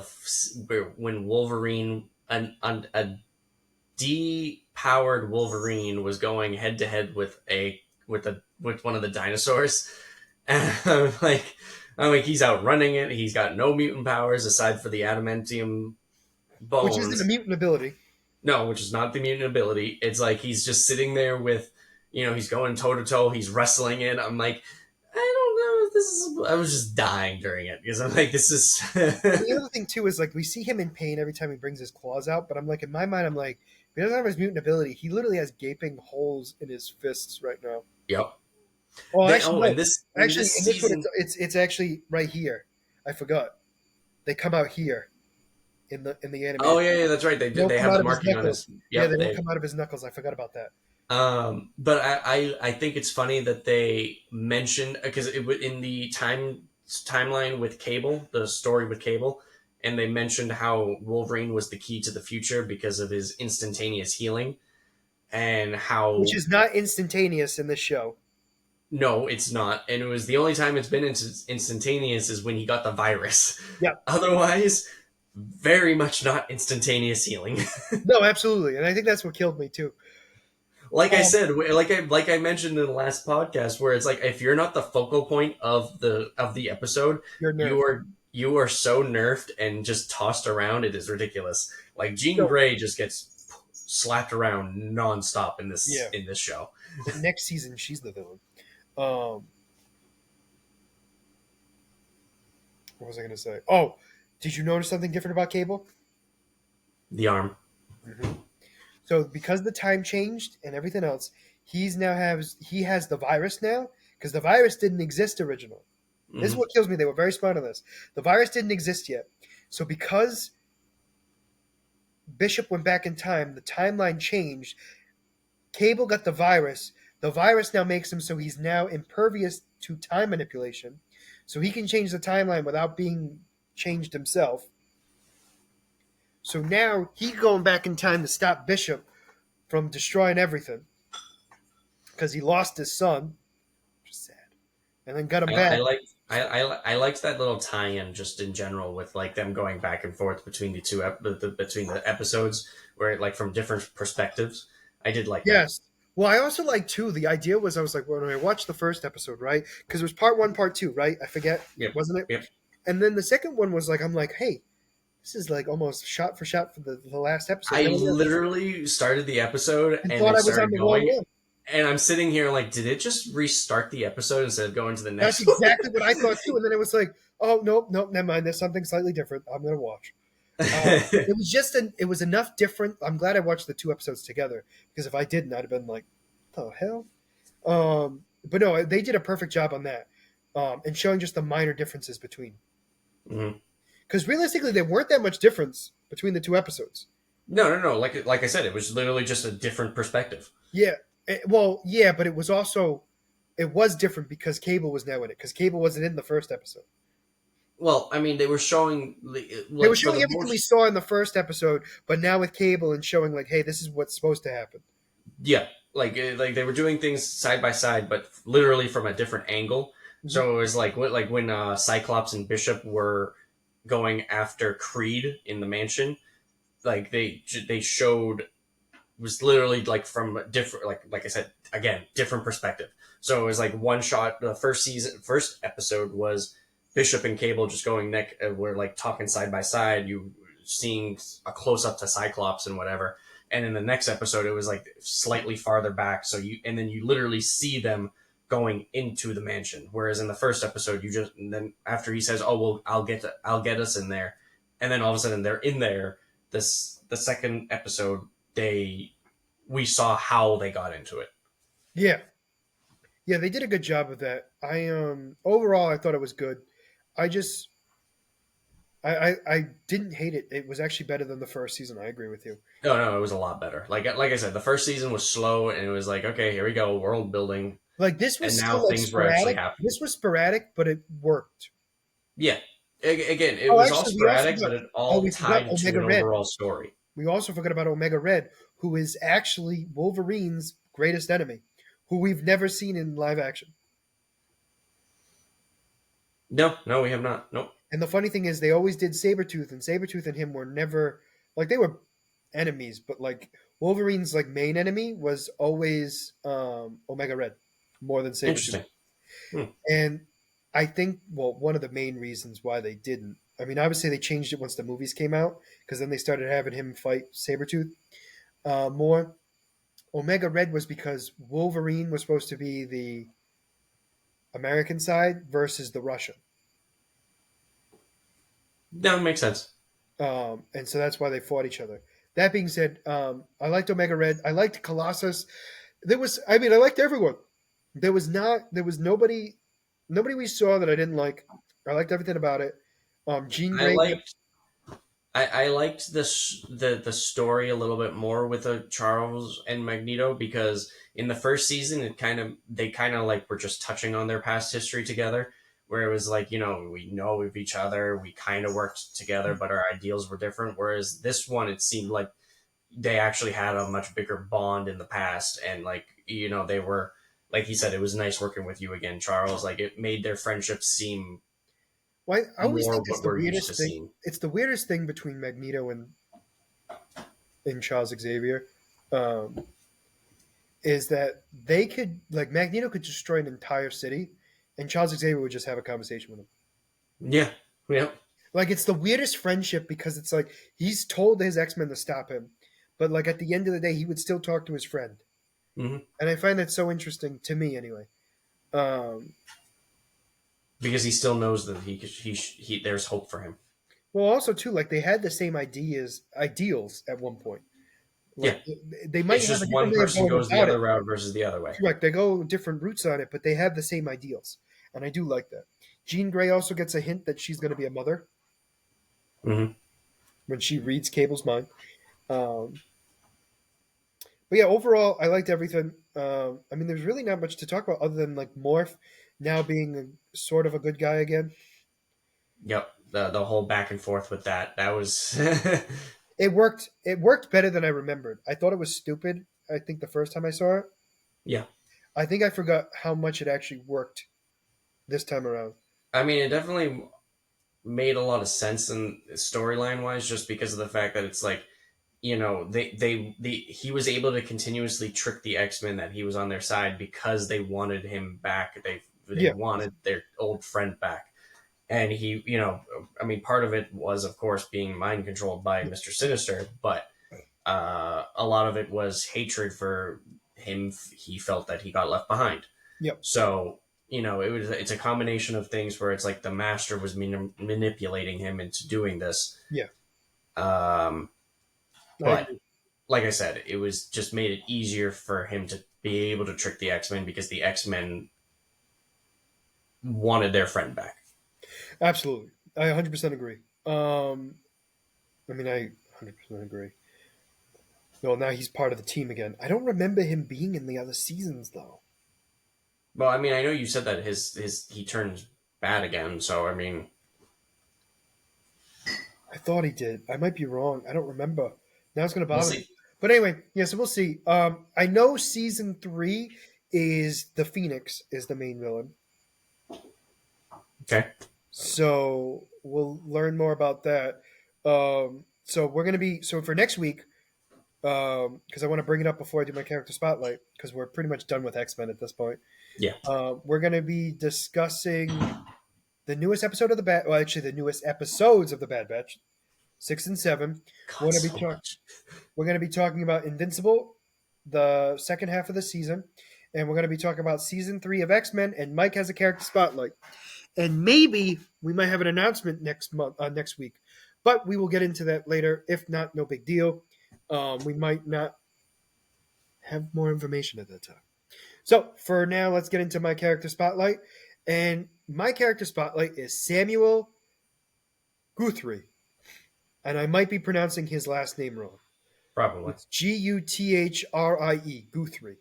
when Wolverine, a depowered Wolverine, was going head to head with one of the dinosaurs, and I'm like, he's outrunning it. He's got no mutant powers aside for the adamantium
Which isn't a
bones.
mutant ability.
No, which is not the mutant ability. It's like he's just sitting there with, he's going toe to toe. He's wrestling it. I'm like, I don't know if this is. I was just dying during it because I'm like, this is.
And the other thing too is like we see him in pain every time he brings his claws out, but I'm like in my mind I'm like, if he doesn't have his mutant ability, he literally has gaping holes in his fists right now.
Yep.
Oh,
They,
actually,
oh,
no.
and this in
Actually,
this
in this one,
season.
it's actually right here. I forgot. They come out here in the
Oh
animated.
yeah, that's right. They
They
did.
don't
They
come
have
out
the
of his
marking on
knuckles.
his.
Yeah,
Yep.
they don't
They.
come out of his knuckles. I forgot about that.
But I think it's funny that they mentioned because in the timeline with Cable, the story with Cable, and they mentioned how Wolverine was the key to the future because of his instantaneous healing, and
Which
how
is not instantaneous in this show.
no, it's not, and it was the only time it's been instantaneous is when he got the virus.
Yeah.
Otherwise, very much not instantaneous healing.
No, absolutely, and I think that's what killed me too.
Like I
Um,
said, like I mentioned in the last podcast, where it's like if you're not the focal point of the episode,
you're
you
nerfed.
are so nerfed and just tossed around. It is ridiculous. Like Jean
So
Grey just gets slapped around nonstop
yeah,
in this show.
next season she's the villain. Um, what was I going to say? Oh, did you notice something different about Cable?
The arm.
Mm-hmm. So because the time changed and everything else, he has the virus now because the virus didn't exist originally. This is
Hmm.
what kills me. They were very smart on this. The virus didn't exist yet. So because Bishop went back in time, the timeline changed. Cable got the virus. The virus now makes him so he's now impervious to time manipulation. So he can change the timeline without being changed himself. So now he's going back in time to stop Bishop from destroying everything because he lost his son, which is sad, and then got him
I
back.
like I liked that little tie-in just in general with like them going back and forth between between the episodes where like from different perspectives. I did like that.
Yes. Well, I also like too. The idea was I was like when I watched the first episode, right? Because it was part one, part two, right? I forget,
Yep.
wasn't it?
Yep.
And then the second one was like I'm like, hey, this is like almost shot for shot for the last episode.
I
And, then
literally started the episode
I
and
thought
it
I was on
started
the wrong
going,
one.
and I'm sitting here like, did it just restart the episode instead of going to the
That's
next
exactly what I thought too. And then it was like, oh nope, nope, never mind. There's something slightly different. I'm gonna watch.
one?
It was just it was enough different. I'm glad I watched the two episodes together because if I didn't, I'd have been like, the hell. But no, they did a perfect job on that, and showing just the minor differences between.
Mhm.
Because realistically, there weren't that much difference between the two episodes.
No, no, no. Like I said, it was literally just a different perspective.
Yeah, well, yeah, but it was also it was different because Cable was now in it because Cable wasn't in the first episode.
Well, I mean, they were showing
They were
like for
showing
the
everything we
most.
saw in the first episode, but now with Cable and showing like, hey, this is what's supposed to happen.
Yeah, like they were doing things side by side, but literally from a different angle.
Mhm.
So it was like when Cyclops and Bishop were going after Creed in the mansion, like they showed was literally like from a different like I said again different perspective. So it was like one shot. The first episode was Bishop and Cable just going neck. Were like talking side by side. You seeing a close up to Cyclops and whatever. And in the next episode, it was like slightly farther back. So and then you literally see them going into the mansion. Whereas in the first episode, you just and then after he says, "Oh well, I'll get us in there," and then all of a sudden they're in there. The second episode they we saw how they got into it.
Yeah, yeah, they did a good job of that. I overall I thought it was good. I just I didn't hate it. It was actually better than the first season. I agree with you.
No, no, it was a lot better. Like I said, the first season was slow and it was like, okay, here we go, world building,
Like this
and
was
now
still like
things were actually
sporadic.
happening.
This was sporadic, but it worked.
Yeah, again, it
Oh,
was all
actually, we also
sporadic,
got
but it
oh
all
we forgot
tied to
Omega
an
Red.
overall story.
We also forgot about Omega Red, who is actually Wolverine's greatest enemy, who we've never seen in live action.
No, no, we have not. Nope.
And the funny thing is, they always did Sabretooth, and Sabretooth and him were never like they were enemies, but like Wolverine's like main enemy was always Omega Red more than Sabretooth.
Interesting. Hmm.
And I think, well, one of the main reasons why they didn't, I mean, obviously they changed it once the movies came out because then they started having him fight Sabretooth more. Omega Red was because Wolverine was supposed to be the American side versus the Russian.
That makes sense.
And so that's why they fought each other. That being said, I liked Omega Red. I liked Colossus. I mean, I liked everyone. There was nobody we saw that I didn't like. I liked everything about it. Jean
I
Grey.
liked I liked this the story a little bit more with Charles and Magneto because in the first season they kind of like were just touching on their past history together where it was like we know of each other, we kind of worked together but our ideals were different, whereas this one it seemed like they actually had a much bigger bond in the past, and like they were, like he said, it was nice working with you again, Charles. Like it made their friendship seem
Well, I always
more
think it's
what
the
we're used to
weirdest thing.
seeing.
It's the weirdest thing between Magneto and Charles Xavier, um, is that they could like Magneto could destroy an entire city, and Charles Xavier would just have a conversation with him.
Yeah, yeah,
Like it's the weirdest friendship because it's like he's told his X Men to stop him, but like at the end of the day, he would still talk to his friend,
hmm
and I find that so interesting to me anyway. Um,
because he still knows that he there's hope for him.
well, also too, like they had the same ideals at one point.
Yeah,
Like they might
it's
have a
just
different
one
way of
person
going
goes the
about
other
it.
route versus the other way.
Correct. They go different routes on it, but they have the same ideals, and I do like that. Jean Grey also gets a hint that she's going to be a mother
hmm
when she reads Cable's mind. Um, but yeah, overall, I liked everything. I mean, there's really not much to talk about other than like Morph now being sort of a good guy again.
Yep, the whole back and forth with that was
It worked. It worked better than I remembered. I thought it was stupid. I think the first time I saw it,
yeah.
I think I forgot how much it actually worked this time around.
I mean, it definitely made a lot of sense in storyline wise, just because of the fact that it's like, he was able to continuously trick the X-Men that he was on their side because they wanted him back. They
Yeah,
wanted their old friend back. And he, I mean, part of it was, of course, being mind controlled by Mr. Sinister, but a lot of it was hatred for him. He felt that he got left behind.
yeah,
So, it's a combination of things where it's like the master was manipulating him into doing this.
yeah.
Um,
I
but
agree.
like I said, it was just made it easier for him to be able to trick the X Men because the X Men wanted their friend back.
Absolutely. I 100% agree. I mean, I 100% agree. Well, now he's part of the team again. I don't remember him being in the other seasons though.
Well, I mean, I know you said that his he turns bad again, so I mean,
I thought he did. I might be wrong. I don't remember. Now it's going to
we'll
bother me.
see.
But anyway, yeah, so we'll see. I know season 3 is the Phoenix is the main villain.
Okay.
So we'll learn more about that. So we're going to be, so for next week, because I want to bring it up before I do my character spotlight, because we're pretty much done with X-Men at this point.
Yeah.
We're going to be discussing the newest episode of the Bad, well, actually the newest episodes of the Bad Batch, 6 and 7.
God, so much.
We're going to be talking about Invincible, the second half of the season, and we're going to be talking about season 3 of X-Men. And Mike has a character spotlight, and maybe we might have an announcement next week, but we will get into that later. If not, no big deal. We might not have more information at that time. So for now, let's get into my character spotlight. And my character spotlight is Samuel Guthrie. And I might be pronouncing his last name wrong.
Probably.
It's Guthrie, Guthrie.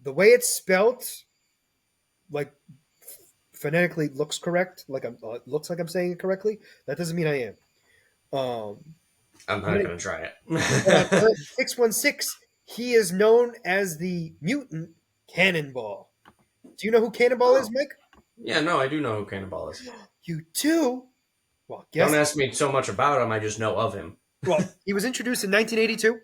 The way it's spelled, like phonetically looks correct, like looks like I'm saying it correctly. That doesn't mean I am.
I'm not going to try
But
it.
616, he is known as the mutant Cannonball. Do you know who Cannonball is, Mike?
Yeah, no, I do know who Cannonball is.
You do? Well,
Don't
guess.
ask me so much about him. I just know of him.
Well, he was introduced in 1982.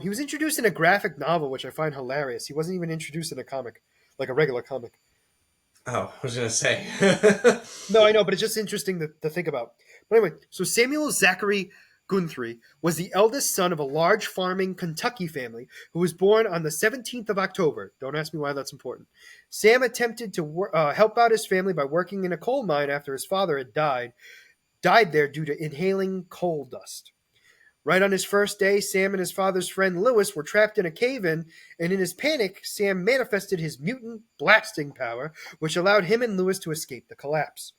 He was introduced in a graphic novel, which I find hilarious. He wasn't even introduced in a comic, like a regular comic.
Oh, I was going to say.
No, I know, but it's just interesting to think about. But anyway, so Samuel Zachary Guthrie was the eldest son of a large farming Kentucky family who was born on the 17th of October. Don't ask me why that's important. Sam attempted to help out his family by working in a coal mine after his father had died there due to inhaling coal dust. Right on his first day, Sam and his father's friend Lewis were trapped in a cave-in, and in his panic, Sam manifested his mutant blasting power, which allowed him and Lewis to escape the collapse.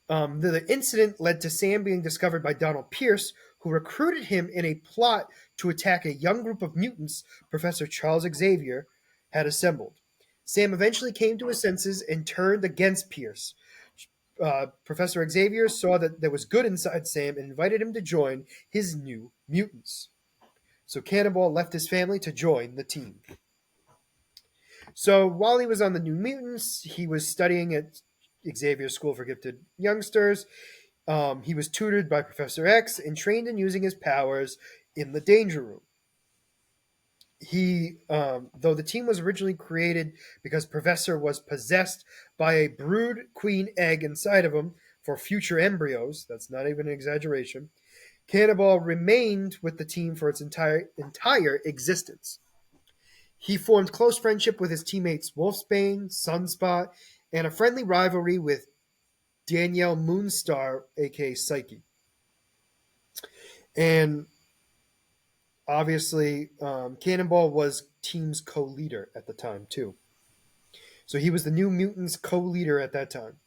The incident led to Sam being discovered by Donald Pierce, who recruited him in a plot to attack a young group of mutants Professor Charles Xavier had assembled. Sam eventually came to his senses and turned against Pierce. Professor Xavier saw that there was good inside Sam and invited him to join his new mutants. So Cannonball left his family to join the team. So while he was on the New Mutants, he was studying at Xavier's School for Gifted Youngsters. He was tutored by Professor X and trained in using his powers in the Danger Room. Though the team was originally created because Professor was possessed by a brood queen egg inside of him for future embryos, that's not even an exaggeration, Cannonball remained with the team for its entire existence. He formed close friendship with his teammates Wolfsbane, Sunspot, and a friendly rivalry with Danielle Moonstar, aka Psyche. And obviously, Cannonball was team's co-leader at the time too. So he was the New Mutants co-leader at that time.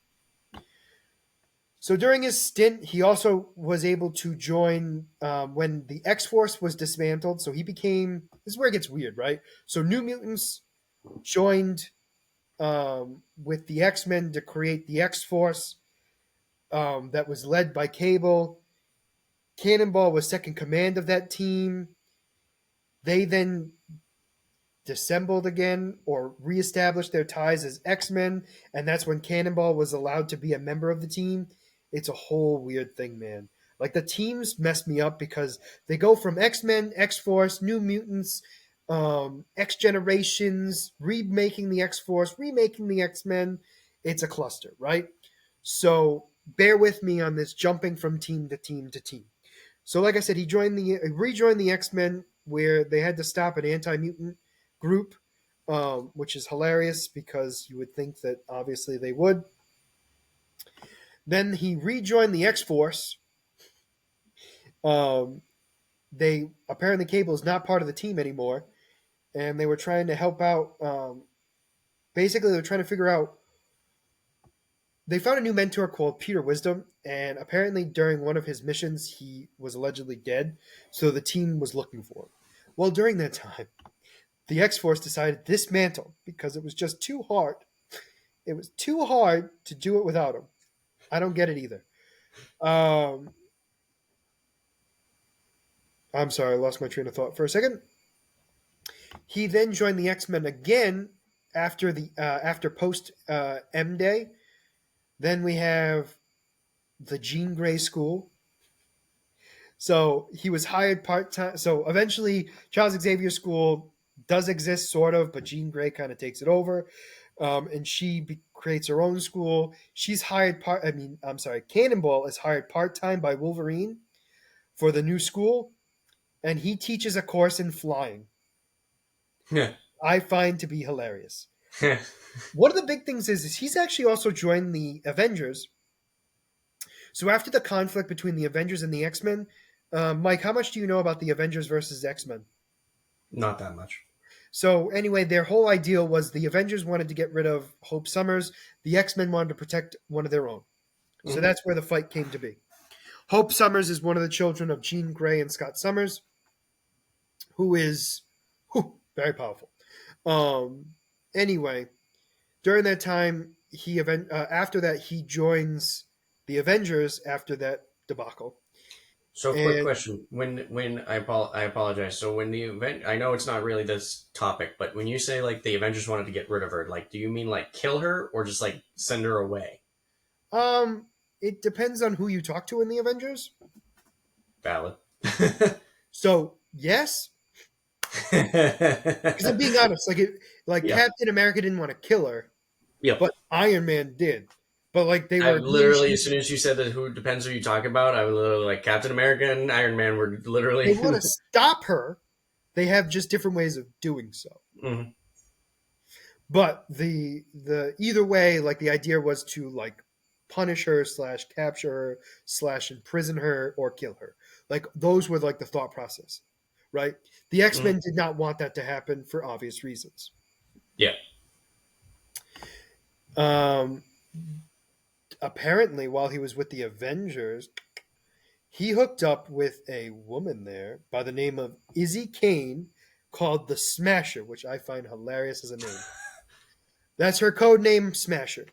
So during his stint, he also was able to join when the X Force was dismantled. So he became. This is where it gets weird, right? So New Mutants joined with the X Men to create the X Force that was led by Cable. Cannonball was second command of that team. They then dissembled again or reestablished their ties as X-Men, and that's when Cannonball was allowed to be a member of the team. It's a whole weird thing, man. Like the teams mess me up because they go from X-Men, X-Force, New Mutants, X Generations, remaking the X-Force, remaking the X-Men. It's a cluster, right? So bear with me on this jumping from team to team to team. So like I said, he rejoined the X-Men where they had to stop an anti-mutant group, which is hilarious because you would think that obviously they would. Then he rejoined the X Force. They apparently Cable is not part of the team anymore, and they were trying to help out. Basically, they were trying to figure out. They found a new mentor called Peter Wisdom, and apparently during one of his missions, he was allegedly dead. So the team was looking for him. Well, during that time, the X Force decided to dismantle because it was just too hard. It was too hard to do it without him. I don't get it either. I'm sorry, I lost my train of thought for a second. He then joined the X Men again after post M Day. Then we have the Jean Grey School. So he was hired part time. So eventually, Charles Xavier School does exist, sort of, but Jean Grey kind of takes it over, and creates her own school. She's hired part. I mean, I'm sorry, Cannonball is hired part time by Wolverine for the new school, and he teaches a course in flying.
Yeah.
I find to be hilarious. One of the big things is he's actually also joined the Avengers. So after the conflict between the Avengers and the X-Men, Mike, how much do you know about the Avengers versus X-Men?
Not that much.
So anyway, their whole ideal was the Avengers wanted to get rid of Hope Summers. The X-Men wanted to protect one of their own. So that's where the fight came to be. Hope Summers is one of the children of Jean Grey and Scott Summers, who is very powerful. Anyway, during that time, after that he joins the Avengers after that debacle.
So, quick question: when I apologize. So, when the event, I know it's not really this topic, but when you say like the Avengers wanted to get rid of her, like, do you mean like kill her or just like send her away?
It depends on who you talk to in the Avengers.
Valid.
So yes, because I'm being honest, like
Yeah.
Captain America didn't want to kill her,
Yep.
but Iron Man did. But like they
I
were
literally, as soon as you said that, who depends who you talk about, I was literally like Captain America and Iron Man were literally.
they want to stop her. They have just different ways of doing so.
Mhm.
But the either way, like the idea was to like punish her slash capture her slash imprison her or kill her. Like those were like the thought process, right? The X-Men did not want that to happen for obvious reasons.
Yeah.
Apparently, while he was with the Avengers, he hooked up with a woman there by the name of Izzy Kane called the Smasher, which I find hilarious as a name. That's her code name, Smasher.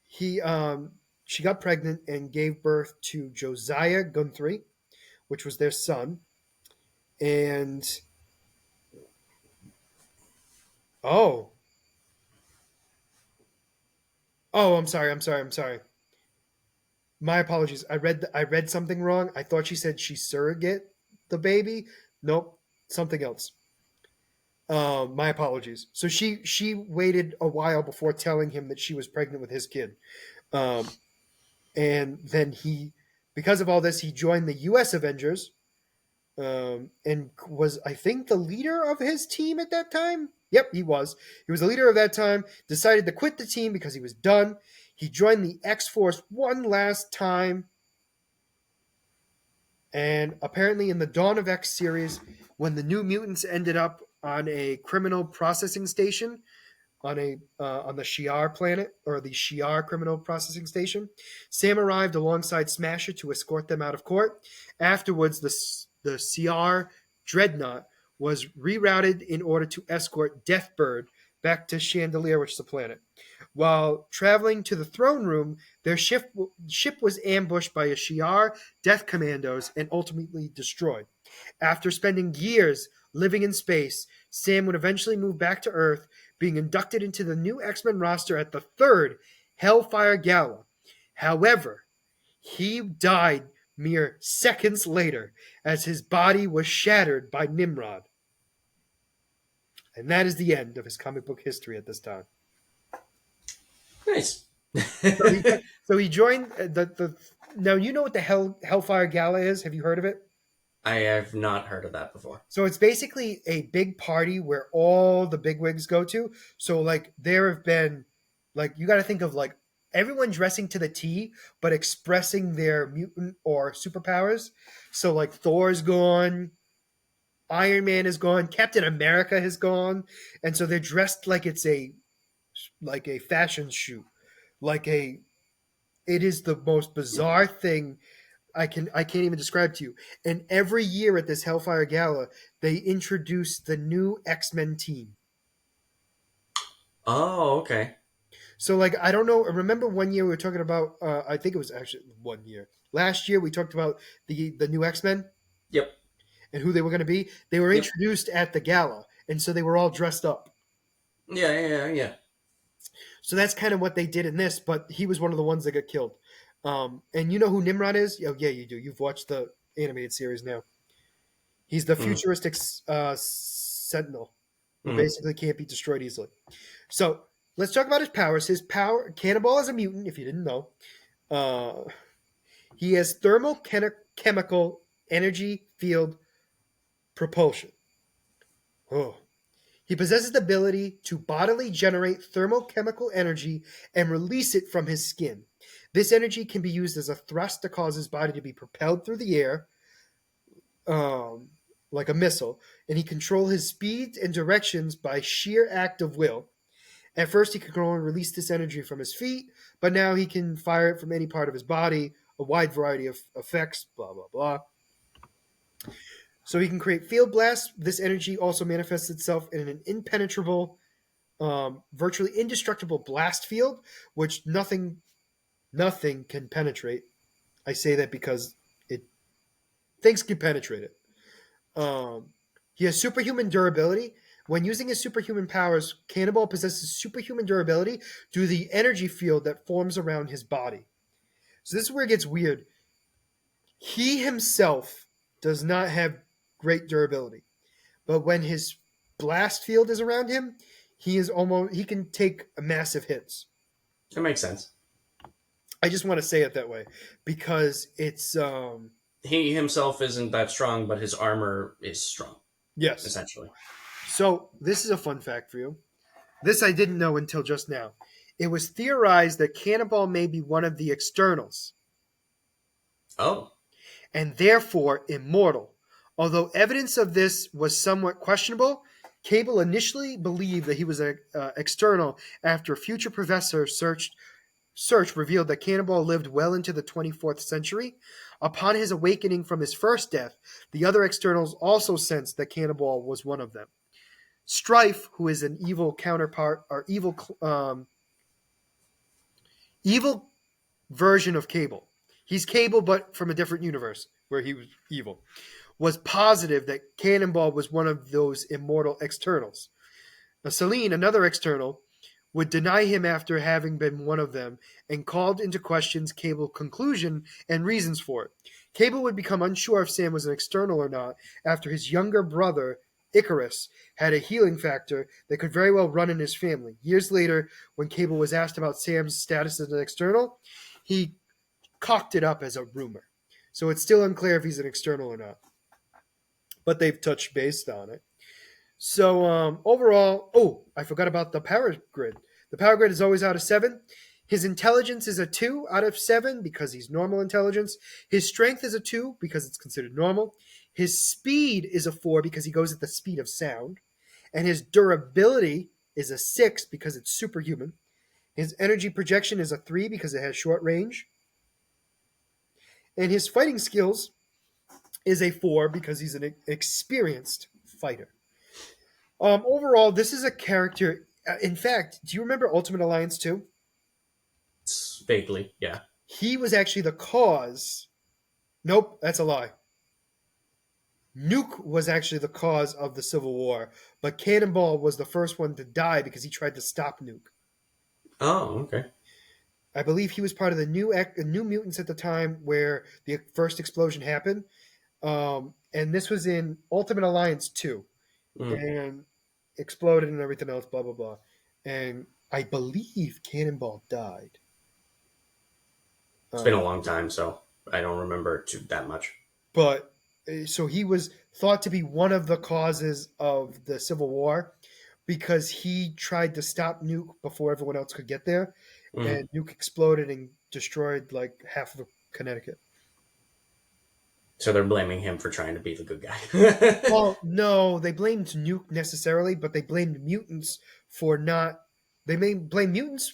She got pregnant and gave birth to Josiah Guthrie, which was their son. And Oh, I'm sorry. My apologies. I read something wrong. I thought she said she surrogate the baby. Nope, something else. My apologies. So she waited a while before telling him that she was pregnant with his kid. Um, and then because of all this, he joined the U.S. Avengers, and was, I think, the leader of his team at that time. Yep, he was. He was the leader of that time. Decided to quit the team because he was done. He joined the X Force one last time, and apparently, in the Dawn of X series, when the New Mutants ended up on a criminal processing station on the Shi'ar planet, or the Shi'ar criminal processing station, Sam arrived alongside Smasher to escort them out of court. Afterwards, the Shi'ar dreadnought was rerouted in order to escort Deathbird back to Chandelier, which is the planet. While traveling to the throne room, their ship was ambushed by a Shi'ar death commandos and ultimately destroyed. After spending years living in space, Sam would eventually move back to Earth, being inducted into the new X-Men roster at the third Hellfire Gala. However, he died mere seconds later as his body was shattered by Nimrod. And that is the end of his comic book history at this time.
Nice.
So he, so he joined the. Now you know what the Hellfire Gala is. Have you heard of it?
I have not heard of that before.
So it's basically a big party where all the bigwigs go to. So like there have been, like, you got to think of like everyone dressing to the T, but expressing their mutant or superpowers. So like Thor's gone, Iron Man is gone, Captain America has gone, and so they're dressed like it's a fashion shoot, like a. It is the most bizarre thing I can't even describe to you. And every year at this Hellfire Gala, they introduce the new X-Men team.
Oh, okay.
So like I don't know. Remember one year we were talking about? I think it was actually one year. Last year we talked about the new X-Men
Yep.
and who they were going to be. They were
Yep.
introduced at the gala, and so they were all dressed up.
Yeah.
So that's kind of what they did in this. But he was one of the ones that got killed. And you know who Nimrod is? Oh yeah, you do. You've watched the animated series now. He's the
Mm.
futuristic sentinel who
Mm.
basically can't be destroyed easily. So let's talk about his powers. His power, Cannonball is a mutant, if you didn't know. Uh, he has chemical energy field propulsion. Oh. He possesses the ability to bodily generate thermochemical energy and release it from his skin. This energy can be used as a thrust to cause his body to be propelled through the air, um, like a missile, and he control his speed and directions by sheer act of will. At first, he could only release this energy from his feet, but now he can fire it from any part of his body, a wide variety of effects, blah, blah, blah. So he can create field blasts. This energy also manifests itself in an impenetrable, virtually indestructible blast field, which nothing can penetrate. I say that because it things can penetrate it. Um, he has superhuman durability. When using his superhuman powers, Cannonball possesses superhuman durability due to the energy field that forms around his body. So this is where it gets weird. He himself does not have great durability, but when his blast field is around him, he can take massive hits.
That makes sense.
I just want to say it that way because it's
He himself isn't that strong, but his armor is strong,
yes.
essentially.
So this is a fun fact for you. This I didn't know until just now. It was theorized that Cannonball may be one of the externals
Oh.
and therefore immortal. Although evidence of this was somewhat questionable, Cable initially believed that he was an external after a future professor search revealed that Cannonball lived well into the 24th century. Upon his awakening from his first death, the other externals also sensed that Cannonball was one of them. Strife, who is an evil counterpart or evil version of Cable. He's Cable, but from a different universe where he was evil. Was positive that Cannonball was one of those immortal externals. Now, Selene, another external, would deny him after having been one of them and called into questions Cable's conclusion and reasons for it. Cable would become unsure if Sam was an external or not after his younger brother, Icarus, had a healing factor that could very well run in his family. Years later, when Cable was asked about Sam's status as an external, he cocked it up as a rumor. So it's still unclear if he's an external or not. But they've touched base on it. So overall, I forgot about the power grid. The power grid is always out of 7. His intelligence is a 2 out of 7 because he's normal intelligence. His strength is a 2 because it's considered normal. His speed is a 4 because he goes at the speed of sound. And his durability is a 6 because it's superhuman. His energy projection is a 3 because it has short range. And his fighting skills is a 4 because he's an experienced fighter. Overall, this is a character. In fact, do you remember Ultimate Alliance 2?
Vaguely, yeah.
He was actually the cause. Nope, that's a lie. Nuke was actually the cause of the Civil War, but Cannonball was the first one to die because he tried to stop Nuke.
Oh, okay.
I believe he was part of the New Mutants at the time where the first explosion happened. And this was in Ultimate Alliance 2. And exploded and everything else, blah, blah, blah. And I believe Cannonball died.
It's been a long time, so I don't remember that much.
But, so he was thought to be one of the causes of the Civil War because he tried to stop Nuke before everyone else could get there. And Nuke exploded and destroyed like half of Connecticut.
So they're blaming him for trying to be the good guy.
Well, no, they blamed Nuke necessarily, but they blamed mutants for not. They may blame mutants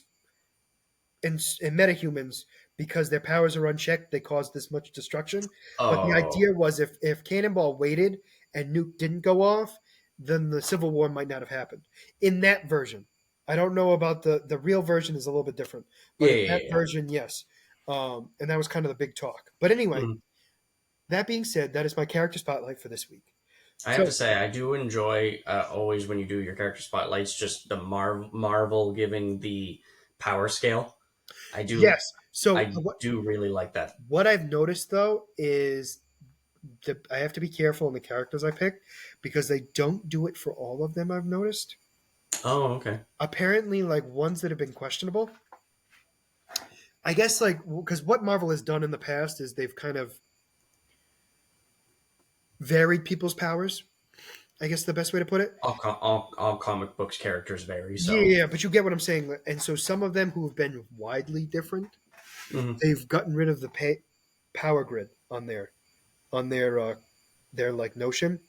and metahumans because their powers are unchecked. They caused this much destruction. But the idea was if Cannonball waited and Nuke didn't go off, then the Civil War might not have happened. In that version. I don't know about the real version is a little bit different. But in that version, yes. And that was kind of the big talk. But anyway. That being said, that is my character spotlight for this week.
I have to say, I do enjoy always when you do your character spotlights, just the Marvel giving the power scale. I do.
Yes. So
I do really like that.
What I've noticed though is I have to be careful in the characters I pick because they don't do it for all of them. I've noticed.
Oh, okay.
Apparently, like ones that have been questionable. I guess because what Marvel has done in the past is they've kind of varied people's powers. I guess the best way to put it.
All comic books characters vary. So.
Yeah, but you get what I'm saying. And so some of them who have been widely different, they've gotten rid of the power grid on their like notion.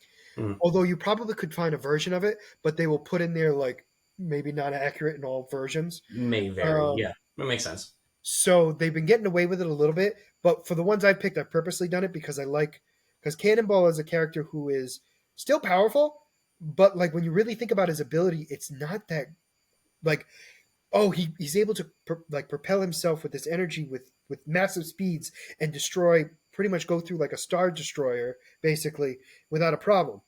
Although you probably could find a version of it, but they will put in there like maybe not accurate in all versions.
May vary. Yeah, that makes sense.
So they've been getting away with it a little bit, but for the ones I've picked, I've purposely done it because because Cannonball is a character who is still powerful, but like when you really think about his ability, it's not that like, oh, he's able to propel himself with this energy with massive speeds and pretty much go through like a star destroyer basically without a problem.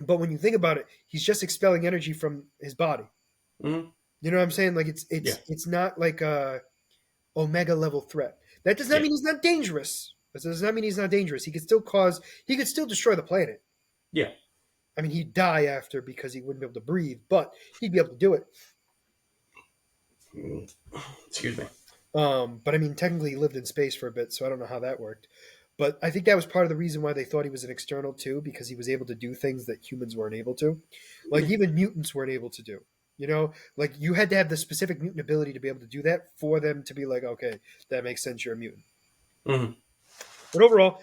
But when you think about it, he's just expelling energy from his body. You know what I'm saying? Like it's not like a Omega level threat. That does not mean he's not dangerous. That does not mean he's not dangerous. He could still destroy the planet.
Yeah.
I mean, he'd die after because he wouldn't be able to breathe, but he'd be able to do it.
Excuse me.
But I mean, technically he lived in space for a bit, so I don't know how that worked. But I think that was part of the reason why they thought he was an external too, because he was able to do things that humans weren't able to. Like even mutants weren't able to do. You know, like you had to have the specific mutant ability to be able to do that for them to be like, okay, that makes sense, you're a mutant. But overall,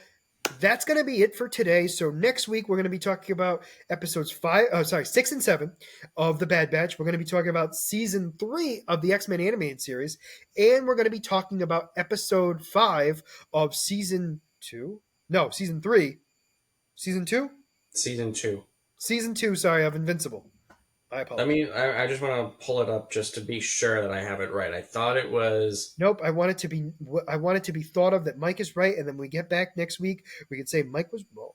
that's going to be it for today. So next week, we're going to be talking about episodes 6 and 7 of The Bad Batch. We're going to be talking about season 3 of the X-Men animated series. And we're going to be talking about episode 5 of season 2. No, season 3. Season 2?
Season 2.
Season 2, sorry, of Invincible. I apologize.
I just want to pull it up just to be sure that I have it right. I thought it was.
Nope. I want it to be thought of that Mike is right, and then when we get back next week, we can say Mike was wrong.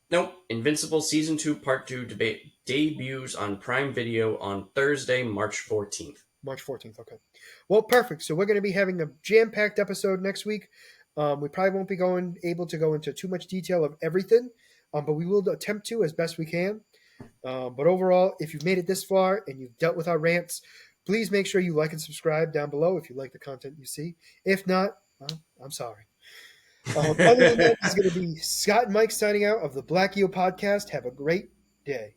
Nope. Invincible Season 2 Part 2 debuts on Prime Video on Thursday, March 14th.
March 14th. Okay. Well, perfect. So we're going to be having a jam-packed episode next week. We probably won't be able to go into too much detail of everything, but we will attempt to as best we can. But overall, if you've made it this far and you've dealt with our rants, please make sure you like and subscribe down below if you like the content you see. If not, well, I'm sorry. Other than that, this is going to be Scott and Mike signing out of the Black Eel Podcast. Have a great day.